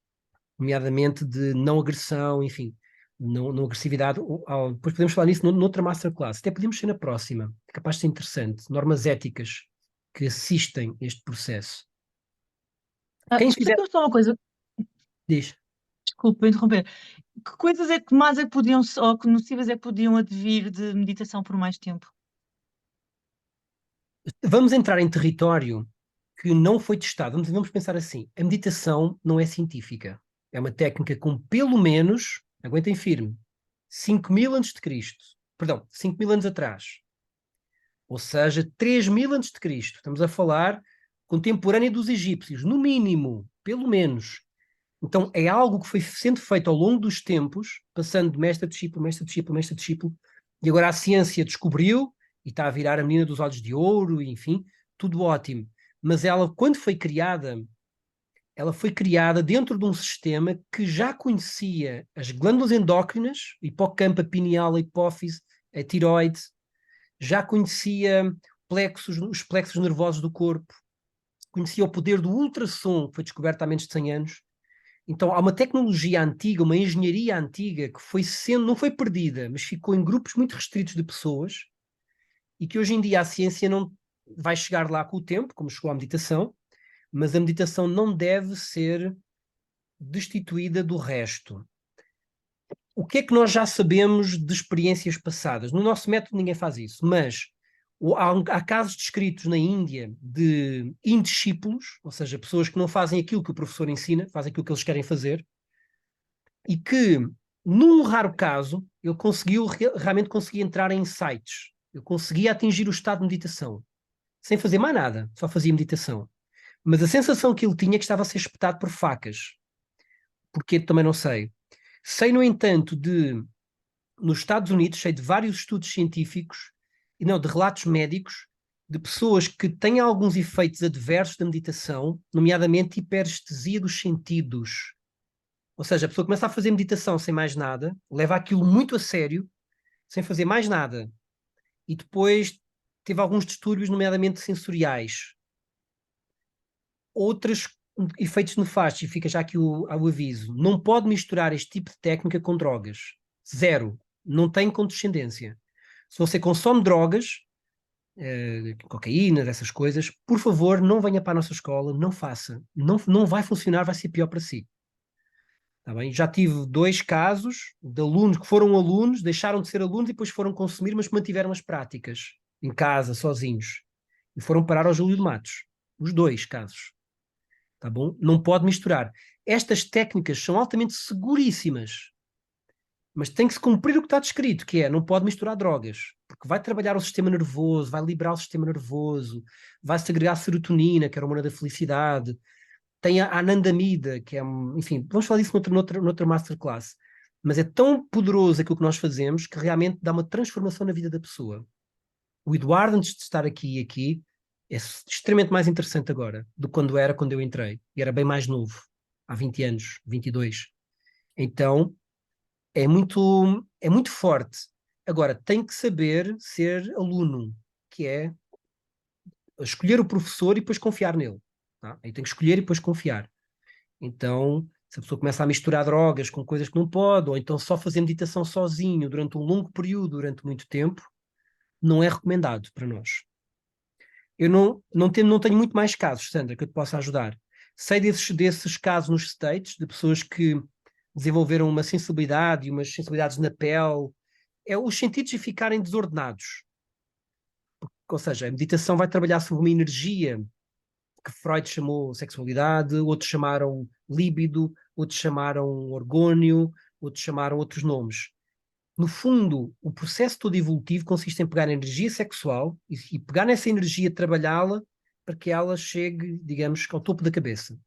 nomeadamente de não agressão, enfim, não agressividade. Depois podemos falar nisso noutra masterclass. Até podemos ser na próxima. É capaz de ser interessante. Normas éticas que assistem este processo. Quem quiser... Explica-me só uma coisa, Diz. desculpa interromper. Que coisas é que mais é que podiam, ou que nocivas é que podiam advir de meditação por mais tempo? Vamos entrar em território que não foi testado. Vamos pensar assim: a meditação não é científica. É uma técnica com pelo menos, aguentem firme, 5.000 antes de Cristo. Perdão, 5.000 anos atrás. Ou seja, 3.000 antes de Cristo. Estamos a falar contemporânea dos egípcios, no mínimo, pelo menos. Então é algo que foi sendo feito ao longo dos tempos, passando de mestre a discípulo, mestre a discípulo, mestre a discípulo, e agora a ciência descobriu e está a virar a menina dos olhos de ouro, e, enfim, tudo ótimo. Mas ela, quando foi criada, ela foi criada dentro de um sistema que já conhecia as glândulas endócrinas, hipocampo, a pineal, a hipófise, a tiroide, já conhecia os plexos nervosos do corpo, conhecia o poder do ultrassom, que foi descoberto há menos de 100 anos. Então há uma tecnologia antiga, uma engenharia antiga que foi sendo, não foi perdida, mas ficou em grupos muito restritos de pessoas e que hoje em dia a ciência não vai chegar lá com o tempo, como chegou à meditação, mas a meditação não deve ser destituída do resto. O que é que nós já sabemos de experiências passadas? No nosso método ninguém faz isso, mas há casos descritos na Índia de indiscípulos, ou seja, pessoas que não fazem aquilo que o professor ensina, fazem aquilo que eles querem fazer, e que, num raro caso, ele realmente conseguia entrar em insights, ele conseguia atingir o estado de meditação, sem fazer mais nada, só fazia meditação. Mas a sensação que ele tinha é que estava a ser espetado por facas. Porquê? Também não sei. Sei, no entanto, nos Estados Unidos, sei de vários estudos científicos, e não, de relatos médicos, de pessoas que têm alguns efeitos adversos da meditação, nomeadamente hiperestesia dos sentidos. Ou seja, a pessoa começa a fazer meditação sem mais nada, leva aquilo muito a sério, sem fazer mais nada, e depois teve alguns distúrbios, nomeadamente sensoriais. Outros efeitos nefastos, e fica já aqui o aviso: não pode misturar este tipo de técnica com drogas. Zero. Não tem condescendência. Se você consome drogas, cocaína, dessas coisas, por favor, não venha para a nossa escola, não faça. Não vai funcionar, vai ser pior para si. Tá bem? Já tive 2 casos de alunos que foram alunos, deixaram de ser alunos e depois foram consumir, mas mantiveram as práticas em casa, sozinhos. E foram parar ao Júlio de Matos. Os 2 casos. Tá bom? Não pode misturar. Estas técnicas são altamente seguríssimas, mas tem que se cumprir o que está descrito, que é, não pode misturar drogas, porque vai trabalhar o sistema nervoso, vai liberar o sistema nervoso, vai segregar serotonina, que é a hormona da felicidade, tem a anandamida, que é, enfim, vamos falar disso noutra masterclass, mas é tão poderoso aquilo que nós fazemos que realmente dá uma transformação na vida da pessoa. O Eduardo, antes de estar aqui, é extremamente mais interessante agora do que quando eu entrei, e era bem mais novo, há 20 anos, 22. Então, é muito forte. Agora, tem que saber ser aluno, que é escolher o professor e depois confiar nele. Tá? Aí tem que escolher e depois confiar. Então, se a pessoa começa a misturar drogas com coisas que não pode, ou então só fazer meditação sozinho durante um longo período, durante muito tempo, não é recomendado para nós. Eu não tenho muito mais casos, Sandra, que eu te possa ajudar. Sei desses casos nos States, de pessoas que desenvolveram uma sensibilidade e umas sensibilidades na pele, os sentidos ficarem desordenados. Ou seja, a meditação vai trabalhar sobre uma energia que Freud chamou sexualidade, outros chamaram líbido, outros chamaram orgônio, outros chamaram outros nomes. No fundo, o processo todo evolutivo consiste em pegar a energia sexual e pegar nessa energia, trabalhá-la para que ela chegue, digamos, ao topo da cabeça.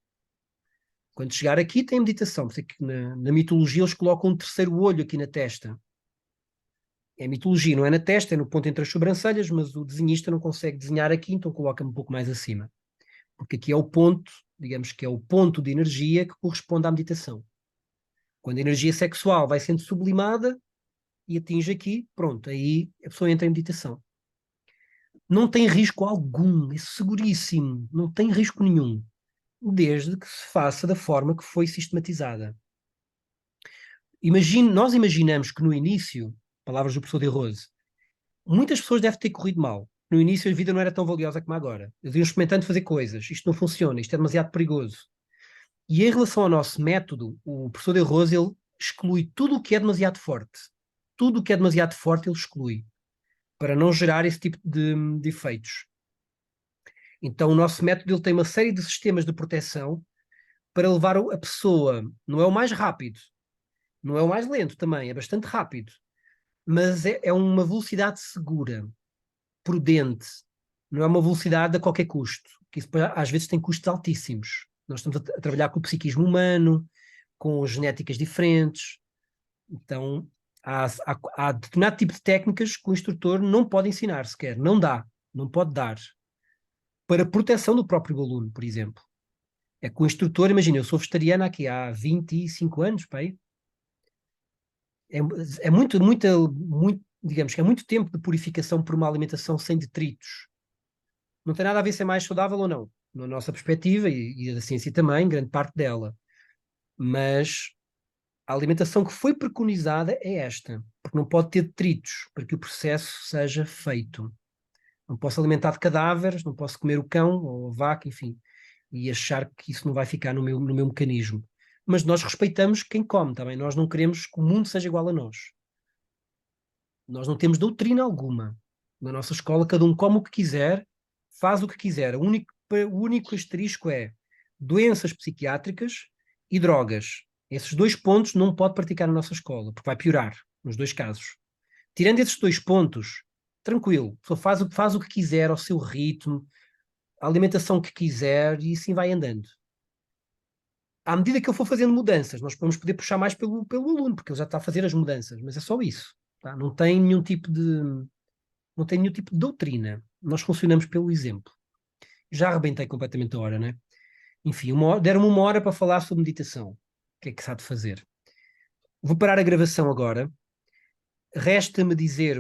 Quando chegar aqui tem meditação, por isso é que na mitologia eles colocam um terceiro olho aqui na testa. É mitologia, não é na testa, é no ponto entre as sobrancelhas, mas o desenhista não consegue desenhar aqui, então coloca-me um pouco mais acima. Porque aqui é o ponto, digamos que é o ponto de energia que corresponde à meditação. Quando a energia sexual vai sendo sublimada e atinge aqui, pronto, aí a pessoa entra em meditação. Não tem risco algum, é seguríssimo, não tem risco nenhum, desde que se faça da forma que foi sistematizada. Nós imaginamos que no início, palavras do professor De Rose, muitas pessoas devem ter corrido mal. No início a vida não era tão valiosa como agora. Eles iam experimentando fazer coisas, isto não funciona, isto é demasiado perigoso. E em relação ao nosso método, o professor De Rose, ele exclui tudo o que é demasiado forte. Tudo o que é demasiado forte ele exclui, para não gerar esse tipo de efeitos. Então o nosso método ele tem uma série de sistemas de proteção para levar a pessoa, não é o mais rápido, não é o mais lento também, é bastante rápido, mas é uma velocidade segura, prudente, não é uma velocidade a qualquer custo, que isso às vezes tem custos altíssimos. Nós estamos a trabalhar com o psiquismo humano, com genéticas diferentes, então há determinado tipo de técnicas que o instrutor não pode ensinar sequer, não dá, não pode dar, para proteção do próprio aluno, por exemplo. É que o instrutor, imagina, eu sou vegetariana aqui há 25 anos, pai. É muito, digamos que é muito tempo de purificação por uma alimentação sem detritos. Não tem nada a ver se é mais saudável ou não, na nossa perspectiva, e da ciência também, grande parte dela. Mas a alimentação que foi preconizada é esta, porque não pode ter detritos para que o processo seja feito. Não posso alimentar de cadáveres, não posso comer o cão ou a vaca, enfim, e achar que isso não vai ficar no meu mecanismo. Mas nós respeitamos quem come também. Nós não queremos que o mundo seja igual a nós. Nós não temos doutrina alguma. Na nossa escola, cada um come o que quiser, faz o que quiser. O único asterisco é doenças psiquiátricas e drogas. Esses 2 pontos não pode praticar na nossa escola, porque vai piorar nos 2 casos. Tirando esses 2 pontos, tranquilo, só faz o que quiser ao seu ritmo, a alimentação que quiser e assim vai andando. À medida que eu for fazendo mudanças, nós vamos poder puxar mais pelo aluno, porque ele já está a fazer as mudanças, mas é só isso. Tá? Não tem nenhum tipo de doutrina. Nós funcionamos pelo exemplo. Já arrebentei completamente a hora, né? Enfim, deram-me 1 hora para falar sobre meditação. O que é que se há de fazer? Vou parar a gravação agora. Resta-me dizer